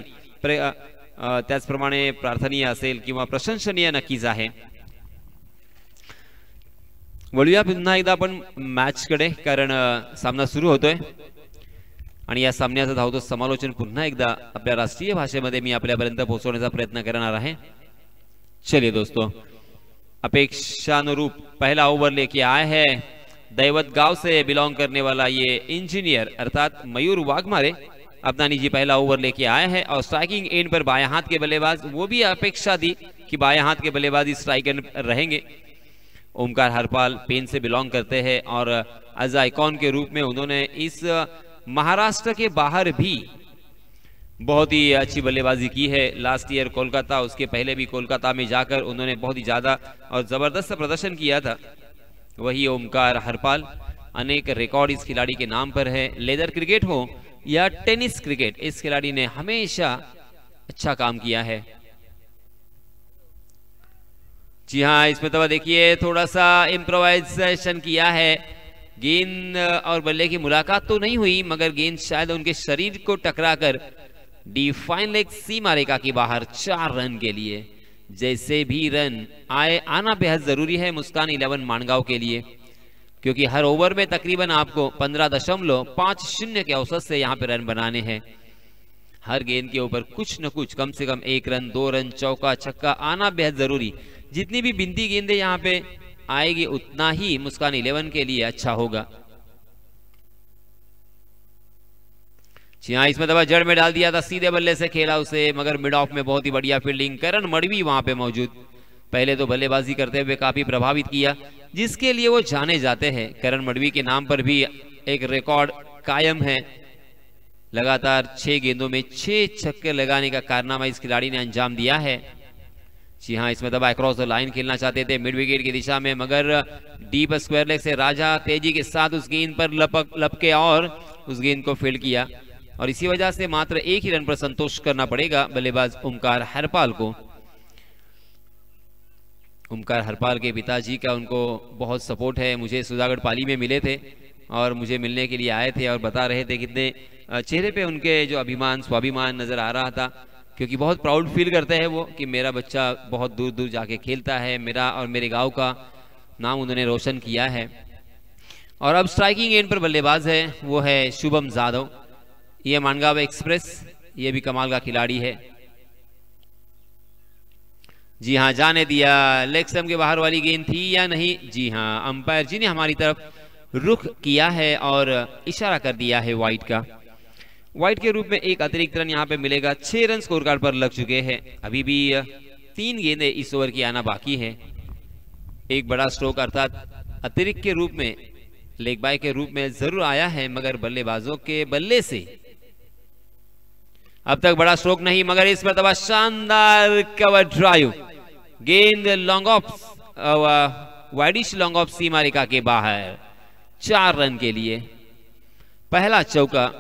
त्याचप्रमाणे प्रार्थनीय असेल किंवा प्रशंसनीय नक्कीच आहे. वळूया पुन्हा एकदा आपण मॅचकडे, कारण सामना सुरू होतोय आणि या सामन्याचं धावतो समालोचन पुन्हा एकदा आपल्या राष्ट्रीय भाषेमध्ये मी आपल्यापर्यंत पोहोचवण्याचा प्रयत्न करणार आहे. चलिए दोस्तों, अपेक्षानुरूप पहला ओवर लेके आए हैं दैवत गांव से बिलोंग करने वाला ये इंजीनियर अर्थात मयूर वाघमारे. अपनानी जी पहला ओवर लेके आए हैं और स्ट्राइकिंग एंड पर बाएं हाथ के बल्लेबाज, वो भी अपेक्षा दी कि बाएं हाथ के बल्लेबाज स्ट्राइक एंड रहेंगे. ओमकार हरपाल पेन से बिलोंग करते हैं और एज आइकॉन के रूप में उन्होंने इस महाराष्ट्र के बाहर भी बहुत ही अच्छी बल्लेबाजी की है. लास्ट ईयर कोलकाता, उसके पहले भी कोलकाता में जाकर उन्होंने बहुत ही ज्यादा और जबरदस्त प्रदर्शन किया था. वही ओमकार हरपाल, अनेक रिकॉर्ड इस खिलाड़ी के नाम पर है. लेदर क्रिकेट हो या टेनिस क्रिकेट, इस खिलाड़ी ने हमेशा अच्छा काम किया है. जी हाँ, इसमें तो देखिए थोड़ा सा इम्प्रोवाइजेशन किया है. गेंद और बल्ले की मुलाकात तो नहीं हुई, मगर गेंद शायद उनके शरीर को टकराकर डिफाइन लेग सीमा रेखा के बाहर 4 रन के लिए. जैसे भी रन आना बेहद जरूरी है मुस्कान 11 माणगांव के लिए, क्योंकि हर ओवर में तकरीबन आपको 15.50 के औसत से यहाँ पे रन बनाने हैं. हर गेंद के ऊपर कुछ न कुछ, कम से कम 1 रन, 2 रन, चौका छक्का आना बेहद जरूरी. जितनी भी बिंदी गेंदें यहाँ पे आएगी उतना ही मुस्कान 11 के लिए अच्छा होगा. जी हाँ, इसमें दबा जड़ में डाल दिया था, सीधे बल्ले से खेला उसे, मगर मिड ऑफ में बहुत ही बढ़िया फील्डिंग. करण मडवी वहां पे मौजूद, पहले तो बल्लेबाजी करते हुए काफी प्रभावित किया, जिसके लिए वो जाने जाते हैं. करण मडवी के नाम पर भी एक रिकॉर्ड कायम है. लगातार 6 गेंदों में 6 छक्के लगाने का कारनामा इस खिलाड़ी ने अंजाम दिया है. जी हाँ, इसमें दबा क्रॉस द लाइन खेलना चाहते थे मिड विकेट की दिशा में, मगर डीप स्क्वायर लेग से राजा तेजी के साथ उस गेंद पर लपके और उस गेंद को फील्ड किया और इसी वजह से मात्र 1 ही रन पर संतोष करना पड़ेगा बल्लेबाज ओमकार हरपाल को. ओमकार हरपाल के पिताजी का उनको बहुत सपोर्ट है. मुझे सुधागढ़ पाली में मिले थे और मुझे मिलने के लिए आए थे और बता रहे थे कितने चेहरे पे उनके जो अभिमान स्वाभिमान नज़र आ रहा था, क्योंकि बहुत प्राउड फील करते हैं वो कि मेरा बच्चा बहुत दूर दूर जाके खेलता है, मेरा और मेरे गांव का नाम उन्होंने रोशन किया है। और अब स्ट्राइकिंग एंड पर बल्लेबाज है वो है शुभम जाधव। ये मानगांव एक्सप्रेस, ये भी कमाल का खिलाड़ी है। जी हाँ, जाने दिया। लेग स्टंप के बाहर वाली गेंद थी या नहीं? जी हाँ, अंपायर जी ने हमारी तरफ रुख किया है और इशारा कर दिया है वाइड का। वाइड के रूप में एक अतिरिक्त रन यहाँ पे मिलेगा। 6 रन स्कोर कार्ड पर लग चुके हैं। अभी भी 3 गेंदें इस ओवर की आना बाकी है। एक बड़ा स्ट्रोक अर्थात अतिरिक्त के रूप में, लेग बाय के रूप में जरूर आया है, मगर बल्लेबाजों के बल्ले से अब तक बड़ा स्ट्रोक नहीं। मगर इस मरतबा शानदार कवर ड्राइव, गेंद long off, wideish long off सीमा रेखा के बाहर, 4 रन के लिए पहला चौका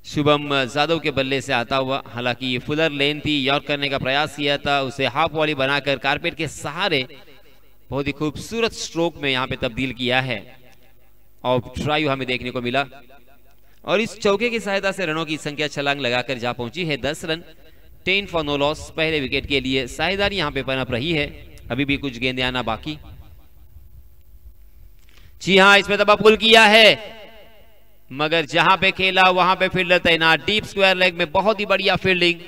शुभम जाधव के बल्ले से आता हुआ। हालांकि ये फुलर लेन थी, यॉर्क करने का प्रयास किया था, उसे हाफ वॉली बनाकर कारपेट के सहारे बहुत ही खूबसूरत स्ट्रोक में यहां पे तब्दील किया है और ड्राइव हमें देखने को मिला। और इस चौके की सहायता से रनों की संख्या छलांग लगाकर जा पहुंची है 10 रन, 10 फॉर नो लॉस। पहले विकेट के लिए साझेदारी यहां पे पनप रही है। अभी भी कुछ गेंदें आना बाकी। जी हां, इसमें दबा पुल किया है, मगर जहां पे खेला वहां पे फील्डर तैनात। डीप स्क्वायर लेग में बहुत ही बढ़िया फील्डिंग।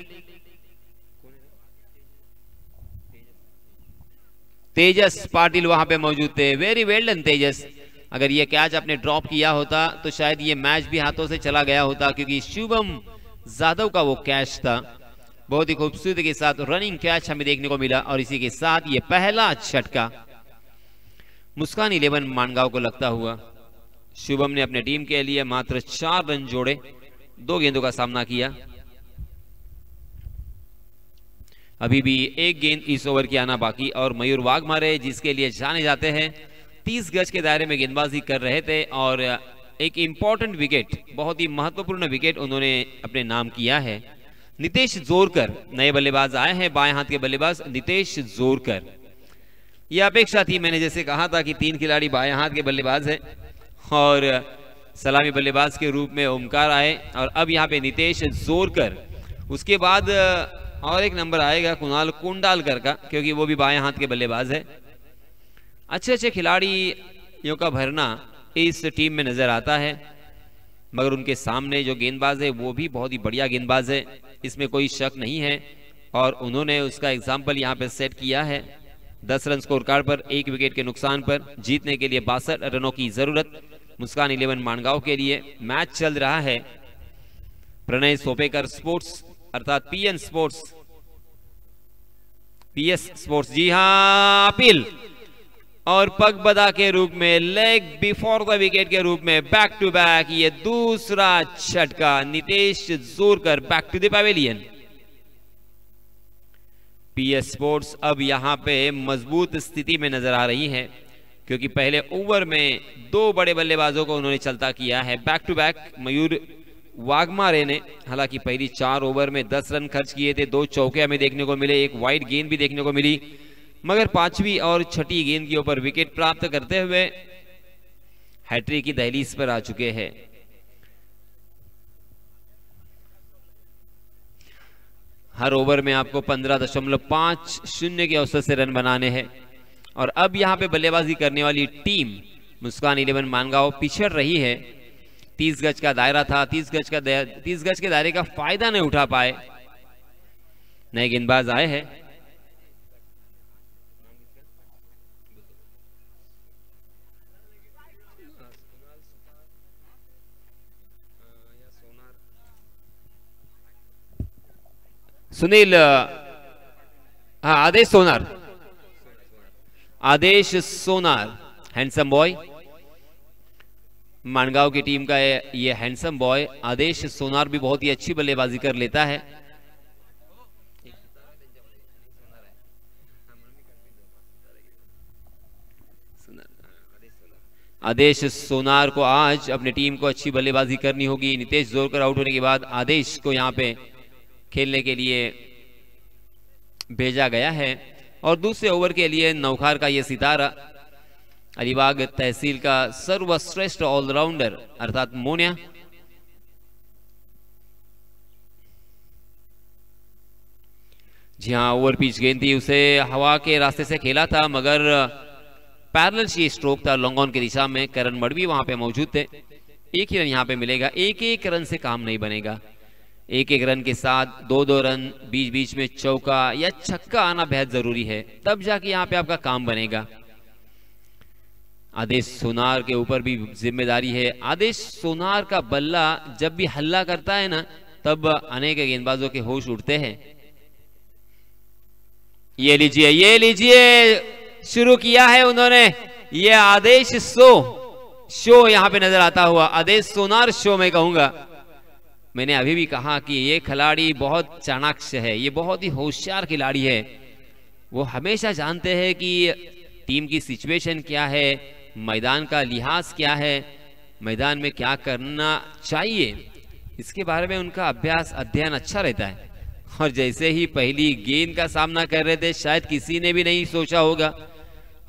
तेजस पाटिल वहां पे मौजूद थे। वेरी वेल डन तेजस। अगर ये कैच आपने ड्रॉप किया होता तो शायद ये मैच भी हाथों से चला गया होता, क्योंकि शुभम जाधव का वो कैच था। बहुत ही खूबसूरती के साथ रनिंग कैच हमें देखने को मिला और इसी के साथ ये पहला झटका मुस्कान 11 मानगांव को लगता हुआ। शुभम ने अपने टीम के लिए मात्र 4 रन जोड़े, 2 गेंदों का सामना किया। अभी भी एक गेंद इस ओवर की आना बाकी और मयूर वाघमारे, जिसके लिए जाने जाते हैं, 30 गज के दायरे में गेंदबाजी कर रहे थे और एक इंपॉर्टेंट विकेट, बहुत ही महत्वपूर्ण विकेट उन्होंने अपने नाम किया है। नितेश जोरकर नए बल्लेबाज आए हैं, बाएं हाथ के बल्लेबाज नितेश जोरकर। यह अपेक्षा थी, मैंने जैसे कहा था कि 3 खिलाड़ी बाएं हाथ के बल्लेबाज हैं और सलामी बल्लेबाज के रूप में ओमकार आए और अब यहाँ पे नितेश जोरकर। उसके बाद और एक नंबर आएगा कुणाल कुंडालकर का, क्योंकि वो भी बाएं हाथ के बल्लेबाज है। अच्छे अच्छे खिलाड़ियों का भरना इस टीम में नजर आता है, मगर उनके सामने जो गेंदबाज है वो भी बहुत ही बढ़िया गेंदबाज है, इसमें कोई शक नहीं है। और उन्होंने उसका एग्जाम्पल यहाँ पे सेट किया है। 10 रन स्कोर कार्ड पर, 1 विकेट के नुकसान पर जीतने के लिए 62 रनों की जरूरत मुस्कान 11 मानगांव के लिए। मैच चल रहा है प्रणय सोपेकर स्पोर्ट्स अर्थात पीएन स्पोर्ट्स, पीएस स्पोर्ट्स। जी हां, अपील और पगबदा के रूप में, लेग बिफोर द विकेट के रूप में, बैक टू बैक ये दूसरा झटका। Nitesh Jorkar back to the pavilion. PS sports अब यहां पे मजबूत स्थिति में नजर आ रही है, क्योंकि पहले ओवर में 2 बड़े बल्लेबाजों को उन्होंने चलता किया है back to back. Mayur Waghmare ने हालांकि पहली 4 ओवर में 10 रन खर्च किए थे, 2 चौके हमें देखने को मिले, 1 वाइड गेंद भी देखने को मिली, मगर 5वीं और 6ठी गेंद के ऊपर विकेट प्राप्त करते हुए हैट्रिक की दहलीज पर आ चुके हैं। हर ओवर में आपको 15.50 के औसत से रन बनाने हैं। और अब यहां पे बल्लेबाजी करने वाली टीम मुस्कान 11 मानगांव पिछड़ रही है। 30 गज का दायरा था, 30 गज के दायरे का फायदा नहीं उठा पाए। नए गेंदबाज आए हैं। सुनील, हाँ, आदेश सोनार, आदेश सोनार हैंडसम बॉय, मानगांव की टीम का ये हैंडसम बॉय आदेश सोनार भी बहुत ही अच्छी बल्लेबाजी कर लेता है। आदेश सोनार को आज अपनी टीम को अच्छी बल्लेबाजी करनी होगी। नितेश जोरकर आउट होने के बाद आदेश को यहां पे खेलने के लिए भेजा गया है और दूसरे ओवर के लिए नौखार का यह सितारा अलीबाग तहसील का सर्वश्रेष्ठ ऑलराउंडर अर्थात मोन्या। जी हाँ, ओवर पिच गेंद थी, उसे हवा के रास्ते से खेला था, मगर पैरेलल शी स्ट्रोक था लॉन्ग ऑन की दिशा में। करण मडवी वहां पे मौजूद थे। एक ही रन यहाँ पे मिलेगा, एक एक रन से काम नहीं बनेगा। एक एक रन के साथ दो दो रन, बीच बीच में चौका या छक्का आना बेहद जरूरी है, तब जाके यहाँ पे आपका काम बनेगा। आदेश सोनार के ऊपर भी जिम्मेदारी है। आदेश सोनार का बल्ला जब भी हल्ला करता है ना, तब अनेक गेंदबाजों के होश उठते हैं। ये लीजिए शुरू किया है उन्होंने। ये आदेश शो यहां पे नजर आता हुआ, आदेश सोनार शो में कहूंगा। मैंने अभी भी कहा कि ये खिलाड़ी बहुत चाणक्य है, ये बहुत ही होशियार खिलाड़ी है। वो हमेशा जानते हैं कि टीम की सिचुएशन क्या है, मैदान का लिहाज क्या है, मैदान में क्या करना चाहिए, इसके बारे में उनका अभ्यास अध्ययन अच्छा रहता है। और जैसे ही पहली गेंद का सामना कर रहे थे, शायद किसी ने भी नहीं सोचा होगा,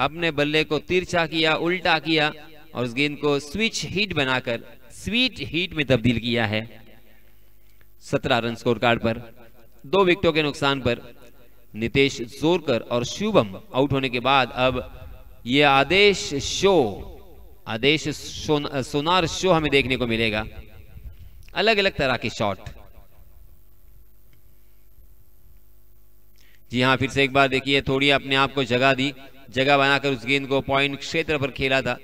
अपने बल्ले को तिरछा किया, उल्टा किया और उस गेंद को स्विच हिट बनाकर स्वीट हिट में तब्दील किया है। 17 रन स्कोर कार्ड पर, 2 विकेटों के नुकसान पर नितेश जोरकर और शुभम आउट होने के बाद अब ये आदेश सोनार शो हमें देखने को मिलेगा। अलग अलग तरह के शॉट। जी हाँ, फिर से एक बार देखिए, थोड़ी अपने आप को जगह दी, जगह बनाकर उस गेंद को पॉइंट क्षेत्र पर खेला था।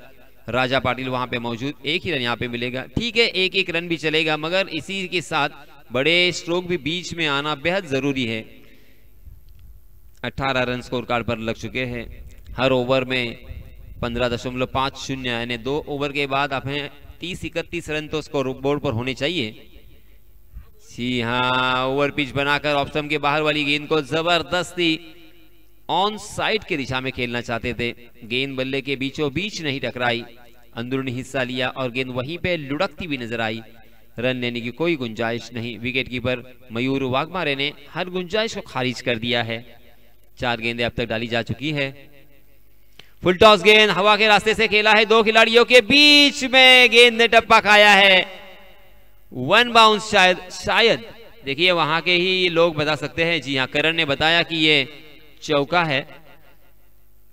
राजा पाटिल वहां पे मौजूद, एक ही रन यहाँ पे मिलेगा। ठीक है, एक एक रन भी चलेगा, मगर इसी के साथ बड़े स्ट्रोक भी बीच में आना बेहद जरूरी है। 18 रन स्कोर कार्ड पर लग चुके हैं। हर ओवर में 15.50 यानी 2 ओवर के बाद हमें 30-31 रन तो स्कोर बोर्ड पर होने चाहिए। जी हाँ, ओवर पिच बनाकर ऑफ स्टंप के बाहर वाली गेंद को जबरदस्ती ऑन साइड की दिशा में खेलना चाहते थे। गेंद बल्ले के बीचों बीच नहीं टकराई, अंदरूनी हिस्सा लिया और गेंद वहीं पे लुढ़कती भी नजर आई। रन लेने की कोई गुंजाइश नहीं। विकेट कीपर मयूर वाघमारे ने हर गुंजाइश को खारिज कर दिया है। 4 गेंदें अब तक डाली जा चुकी है। फुल टॉस गेंद हवा के रास्ते से खेला है, 2 खिलाड़ियों के बीच में गेंद ने टप्पा खाया है। 1 बाउंस शायद देखिए वहां के ही लोग बता सकते हैं। जी हाँ, करण ने बताया कि ये चौका है,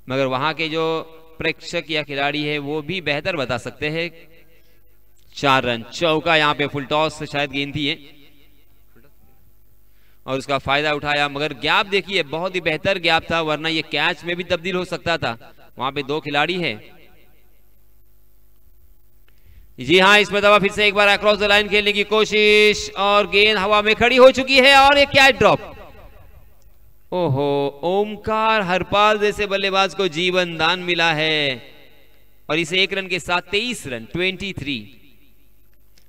मगर वहां के जो प्रेक्षक या खिलाड़ी है वो भी बेहतर बता सकते हैं। 4 रन चौका, यहाँ पे फुल टॉस शायद गेंद थी है और उसका फायदा उठाया, मगर गैप देखिए बहुत ही बेहतर गैप था, वरना ये कैच में भी तब्दील हो सकता था। वहां पे 2 खिलाड़ी है। जी हाँ, इसमें दवा फिर से एक बार अक्रॉस द लाइन खेलने की कोशिश और गेंद हवा में खड़ी हो चुकी है और एक कैच ड्रॉप। ओहो, ओमकार हरपाल जैसे बल्लेबाज को जीवन दान मिला है और इसे 1 रन के साथ 23 रन 23।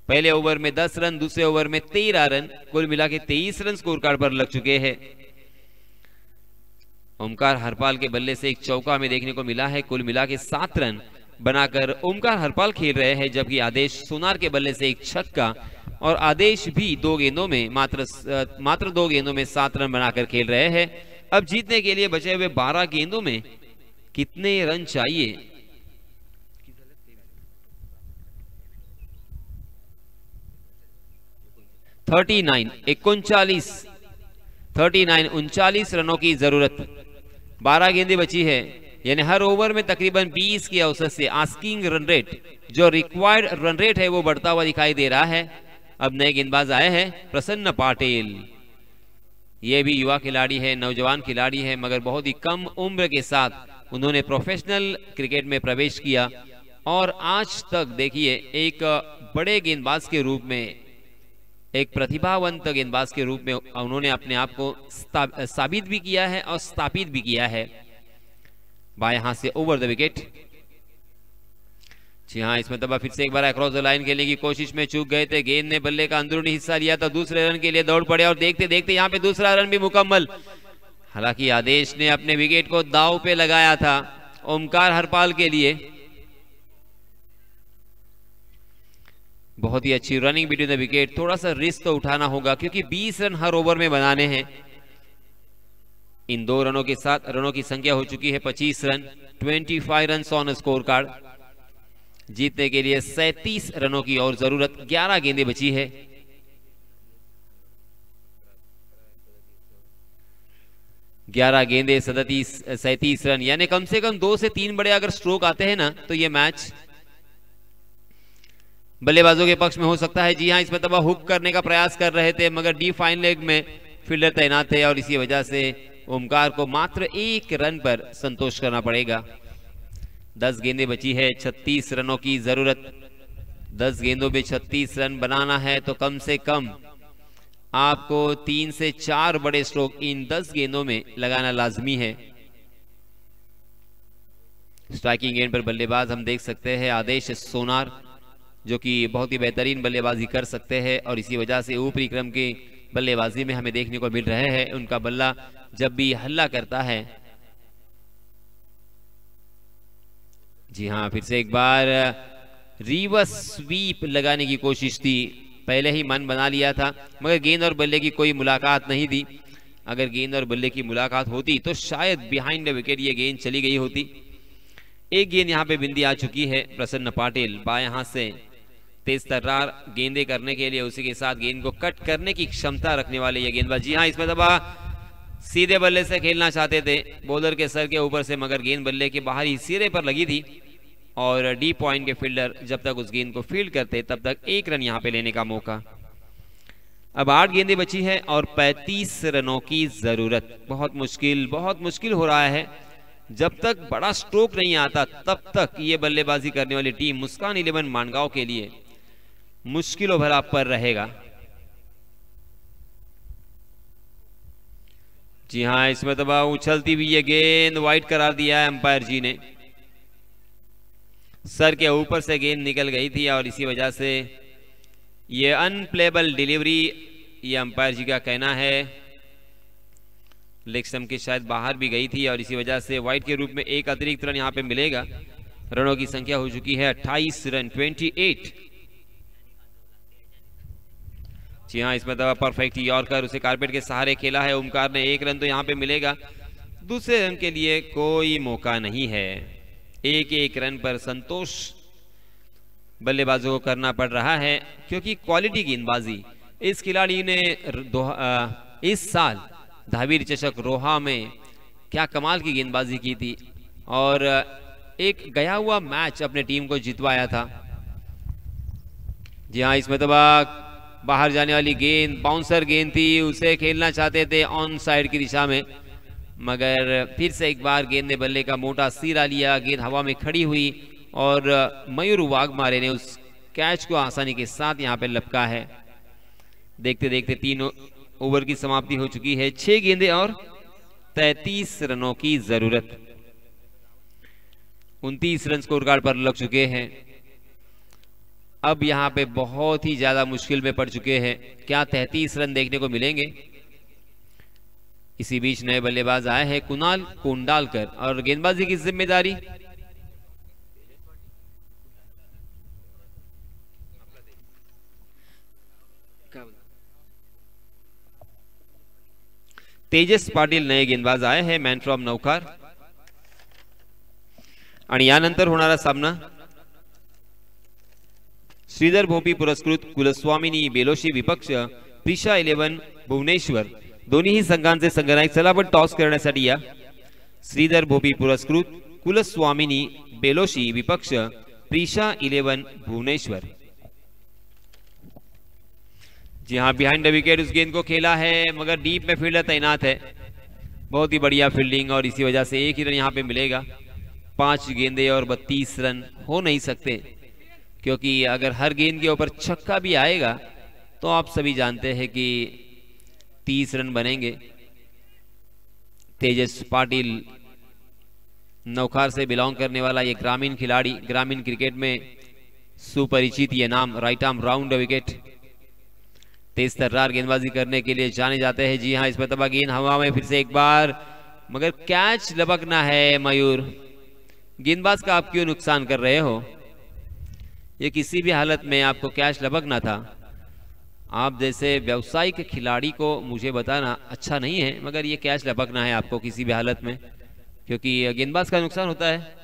पहले ओवर में 10 रन, दूसरे ओवर में 13 रन, कुल मिला के 23 रन स्कोर कार्ड पर लग चुके हैं। ओमकार हरपाल के बल्ले से एक चौका हमें देखने को मिला है। कुल मिला के 7 रन बनाकर ओमकार हरपाल खेल रहे हैं, जबकि आदेश सोनार के बल्ले से एक छक्का और आदेश भी 2 गेंदों में मात्र 2 गेंदों में 7 रन बनाकर खेल रहे हैं। अब जीतने के लिए बचे हुए 12 गेंदों में कितने रन चाहिए? उनचालीस रनों की जरूरत। 12 गेंदें बची है, यानी हर ओवर में तकरीबन 20 की औसत से आस्किंग रन रेट, जो रिक्वायर्ड रन रेट है, वो बढ़ता हुआ दिखाई दे रहा है। अब नए गेंदबाज आए हैं, प्रसन्न पाटिल। ये भी युवा खिलाड़ी है, नौजवान खिलाड़ी है, मगर बहुत ही कम उम्र के साथ उन्होंने प्रोफेशनल क्रिकेट में प्रवेश किया और आज तक देखिए एक बड़े गेंदबाज के रूप में, एक प्रतिभावंत गेंदबाज के रूप में उन्होंने अपने आप को साबित भी किया है और स्थापित भी किया है। बाएं हाथ से ओवर द विकेट। जी हाँ, इसमें तब फिर से एक बार अक्रॉस द लाइन खेलने की कोशिश में चूक गए थे। गेंद ने बल्ले का अंदरूनी हिस्सा लिया था, दूसरे रन के लिए दौड़ पड़े और देखते देखते यहाँ पे दूसरा रन भी मुकम्मल। हालांकि आदेश ने अपने विकेट को दांव पे लगाया था ओमकार हरपाल के लिए। बहुत ही अच्छी रनिंग बिटवीन द विकेट। थोड़ा सा रिस्क तो उठाना होगा क्योंकि 20 रन हर ओवर में बनाने हैं। इन 2 रनों के साथ रनों की संख्या हो चुकी है 25 run. 25 run on score card. जीतने के लिए 37 रनों की और जरूरत, 11 गेंदें बची है। ग्यारह गेंदे 37 रन, यानी कम से कम 2 से 3 बड़े अगर स्ट्रोक आते हैं ना तो ये मैच बल्लेबाजों के पक्ष में हो सकता है। जी हां, इसमें तब हुक करने का प्रयास कर रहे थे मगर डी फाइन लेग में फील्डर तैनात थे और इसी वजह से ओमकार को मात्र 1 रन पर संतोष करना पड़ेगा। 10 गेंदें बची है, 36 रनों की जरूरत। 10 गेंदों में 36 रन बनाना है तो कम से कम आपको 3 से 4 बड़े स्ट्रोक इन 10 गेंदों में लगाना लाजमी है। स्ट्राइकिंग एंड पर बल्लेबाज हम देख सकते हैं आदेश सोनार, जो कि बहुत ही बेहतरीन बल्लेबाजी कर सकते हैं और इसी वजह से ऊपरी क्रम की बल्लेबाजी में हमें देखने को मिल रहे हैं। उनका बल्ला जब भी हल्ला करता है, जी हां, फिर से एक बार रिवर्स स्वीप लगाने की कोशिश थी, पहले ही मन बना लिया था मगर गेंद और बल्ले की कोई मुलाकात नहीं थी। अगर गेंद और बल्ले की मुलाकात होती तो शायद बिहाइंड द विकेट ये गेंद चली गई होती। एक गेंद यहाँ पे बिंदी आ चुकी है। प्रसन्न पाटिल बाएं हाथ से तेज तर्रार गेंदे करने के लिए, उसी के साथ गेंद को कट करने की क्षमता रखने वाले ये गेंदबाज। जी हाँ, इसमें दबा सीधे बल्ले से खेलना चाहते थे बॉलर के सर के ऊपर से, मगर गेंद बल्ले के बाहर ही सिरे पर लगी थी और डी पॉइंट के फील्डर जब तक उस गेंद को फील्ड करते तब तक 1 रन यहां पे लेने का मौका। अब 8 गेंदें बची है और 35 रनों की जरूरत। बहुत मुश्किल हो रहा है। जब तक बड़ा स्ट्रोक नहीं आता तब तक ये बल्लेबाजी करने वाली टीम मुस्कान 11 मानगांव के लिए मुश्किलों भरा पर रहेगा। जी हां, इसमें दबा उछलती हुई ये गेंद वाइड करार दिया है अंपायर जी ने। सर के ऊपर से गेंद निकल गई थी और इसी वजह से ये अनप्लेबल डिलीवरी, ये अंपायर जी का कहना है। लेग स्टंप के शायद बाहर भी गई थी और इसी वजह से वाइड के रूप में एक अतिरिक्त रन यहां पे मिलेगा। रनों की संख्या हो चुकी है 28 रन, 28। जी हाँ, इसमें दवा परफेक्ट यॉर्कर, उसे कारपेट के सहारे खेला है ओमकार ने। 1 रन तो यहां पे मिलेगा। दूसरे रन के लिए कोई मौका नहीं है। 1 रन पर संतोष बल्लेबाजों को करना पड़ रहा है क्योंकि क्वालिटी गेंदबाजी इस खिलाड़ी ने इस साल धावीर चषक रोहा में क्या कमाल की गेंदबाजी की थी और एक गया हुआ मैच अपने टीम को जितवाया था। जी हाँ, इसमें तो बाहर जाने वाली गेंद बाउंसर गेंद थी, उसे खेलना चाहते थे ऑन साइड की दिशा में, मगर फिर से एक बार गेंद ने बल्ले का मोटा सिरा लिया। गेंद हवा में खड़ी हुई और मयूर वाघमारे ने उस कैच को आसानी के साथ यहां पे लपका है। देखते देखते 3 ओवर की समाप्ति हो चुकी है। 6 गेंदें और 33 रनों की जरूरत। 29 रन स्कोर कार्ड पर लग चुके हैं। अब यहां पे बहुत ही ज्यादा मुश्किल में पड़ चुके हैं। क्या 33 रन देखने को मिलेंगे? इसी बीच नए बल्लेबाज आए हैं कुणाल कोंडालकर और गेंदबाजी की जिम्मेदारी तेजस पाटील नए गेंदबाज आए हैं, मॅन फ्रॉम नौकार। आणि यानंतर होणारा सामना श्रीधर भोपी पुरस्कृत कुलस्वामिनी बेलोशी विपक्ष प्रिशा 11 भुवनेश्वर। दोन्ही संघांचे संघनायक, चला आपण टॉस करण्यासाठी या। श्रीधर भोपी पुरस्कृत कुलस्वामिनी बेलोशी विपक्ष प्रिशा 11 भुवनेश्वर। जी हाँ, बिहाइंड द विकेट उस गेंद को खेला है मगर डीप में फील्डर तैनात है। बहुत ही बढ़िया फील्डिंग और इसी वजह से 1 ही रन यहाँ पे मिलेगा। 5 गेंदे और 32 रन हो नहीं सकते क्योंकि अगर हर गेंद के ऊपर छक्का भी आएगा तो आप सभी जानते हैं कि 30 रन बनेंगे। तेजस पाटिल नौखार से बिलोंग करने वाला ये ग्रामीण खिलाड़ी, ग्रामीण क्रिकेट में सुपरिचित ये नाम, राइट आर्म राउंड विकेट, तेज तर्रार गेंदबाजी करने के लिए जाने जाते हैं। जी हाँ, इसमें तबाह गेंद हवा में फिर से एक बार, मगर कैच लपकना है। मयूर, गेंदबाज का आप क्यों नुकसान कर रहे हो? ये किसी भी हालत में आपको कैच लपकना था। आप जैसे व्यावसायिक खिलाड़ी को मुझे बताना अच्छा नहीं है, मगर ये कैच लपकना है आपको किसी भी हालत में। क्योंकि गेंदबाज का नुकसान होता है।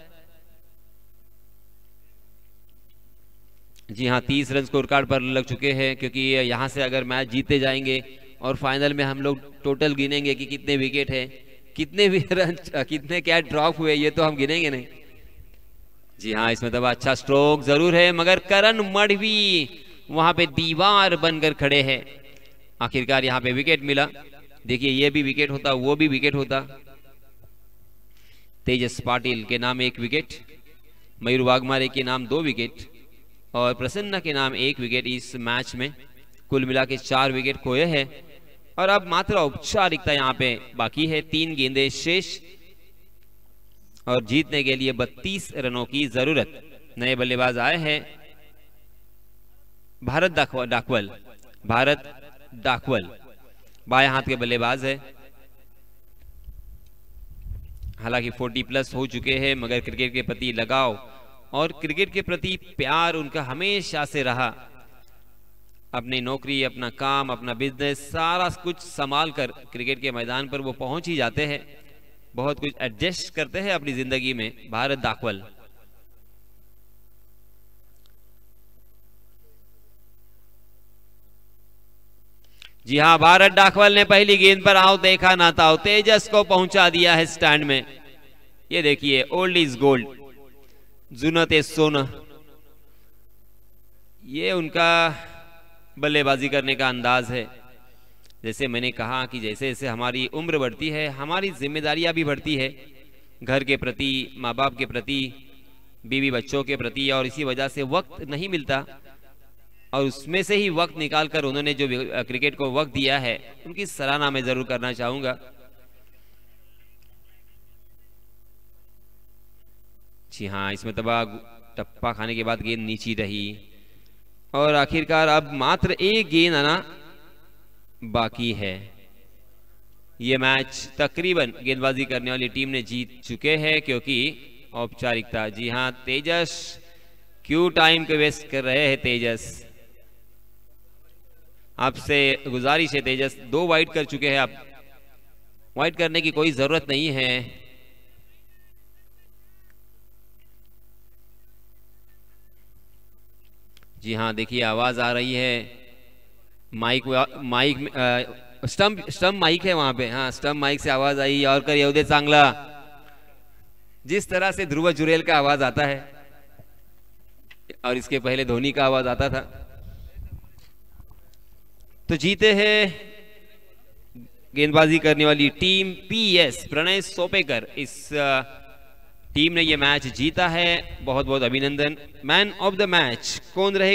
जी हाँ, 30 रन स्कोर कार्ड पर लग चुके हैं, क्योंकि यहाँ से अगर मैच जीते जाएंगे और फाइनल में हम लोग टोटल गिनेंगे कि कितने विकेट है, कितने भी रन, कितने कैच ड्रॉप हुए, ये तो हम गिनेंगे नहीं। जी हाँ, इसमें तो अच्छा स्ट्रोक जरूर है, मगर करण मढ़वी वहां पे दीवार बनकर खड़े हैं। आखिरकार यहाँ पे विकेट मिला। देखिए, ये भी विकेट होता, वो भी विकेट होता। तेजस पाटिल के नाम 1 विकेट, मयूर वाघमारे के नाम 2 विकेट और प्रसन्ना के नाम 1 विकेट इस मैच में। कुल मिला के 4 विकेट खोए हैं और अब मात्र औपचारिकता यहाँ पे बाकी है। 3 गेंदें शेष और जीतने के लिए 32 रनों की जरूरत। नए बल्लेबाज आए हैं, भारत डाकवल बाएं हाथ के बल्लेबाज है। हालांकि 40+ हो चुके हैं, मगर क्रिकेट के प्रति लगाव और क्रिकेट के प्रति प्यार उनका हमेशा से रहा। अपनी नौकरी, अपना काम, अपना बिजनेस सारा कुछ संभाल कर क्रिकेट के मैदान पर वो पहुंच ही जाते हैं। बहुत कुछ एडजस्ट करते हैं अपनी जिंदगी में। भारत डाकवल, जी हाँ, भारत डाकवल ने पहली गेंद पर आओ देखा ना था, तेजस को पहुंचा दिया है स्टैंड में। ये देखिए, ओल्ड इज गोल्ड, जुनत सोना, ये उनका बल्लेबाजी करने का अंदाज है। जैसे मैंने कहा कि जैसे जैसे हमारी उम्र बढ़ती है, हमारी जिम्मेदारियां भी बढ़ती है, घर के प्रति, माँ बाप के प्रति, बीवी बच्चों के प्रति, और इसी वजह से वक्त नहीं मिलता। और उसमें से ही वक्त निकालकर उन्होंने जो क्रिकेट को वक्त दिया है, उनकी सराहना मैं जरूर करना चाहूंगा। जी हाँ, इसमें टप्पा खाने के बाद गेंद नीची रही और आखिरकार अब मात्र 1 गेंद आना बाकी है। ये मैच तकरीबन गेंदबाजी करने वाली टीम ने जीत चुके हैं, क्योंकि औपचारिकता। जी हाँ, तेजस क्यों टाइम को वेस्ट कर रहे हैं? तेजस, आपसे गुजारिश है तेजस, 2 वाइड कर चुके हैं आप, वाइड करने की कोई जरूरत नहीं है। जी हाँ, देखिए आवाज आ रही है, माइक स्टंप माइक है वहां पे। हाँ, स्टंप माइक से आवाज आई, और कर येऊ दे चांगला, जिस तरह से ध्रुव जुरेल का आवाज आता है, और इसके पहले धोनी का आवाज आता था। तो जीते हैं गेंदबाजी करने वाली टीम पीएस प्रणय सोपेकर। इस टीम ने यह मैच जीता है, बहुत बहुत अभिनंदन। मैन ऑफ द मैच कौन रहे?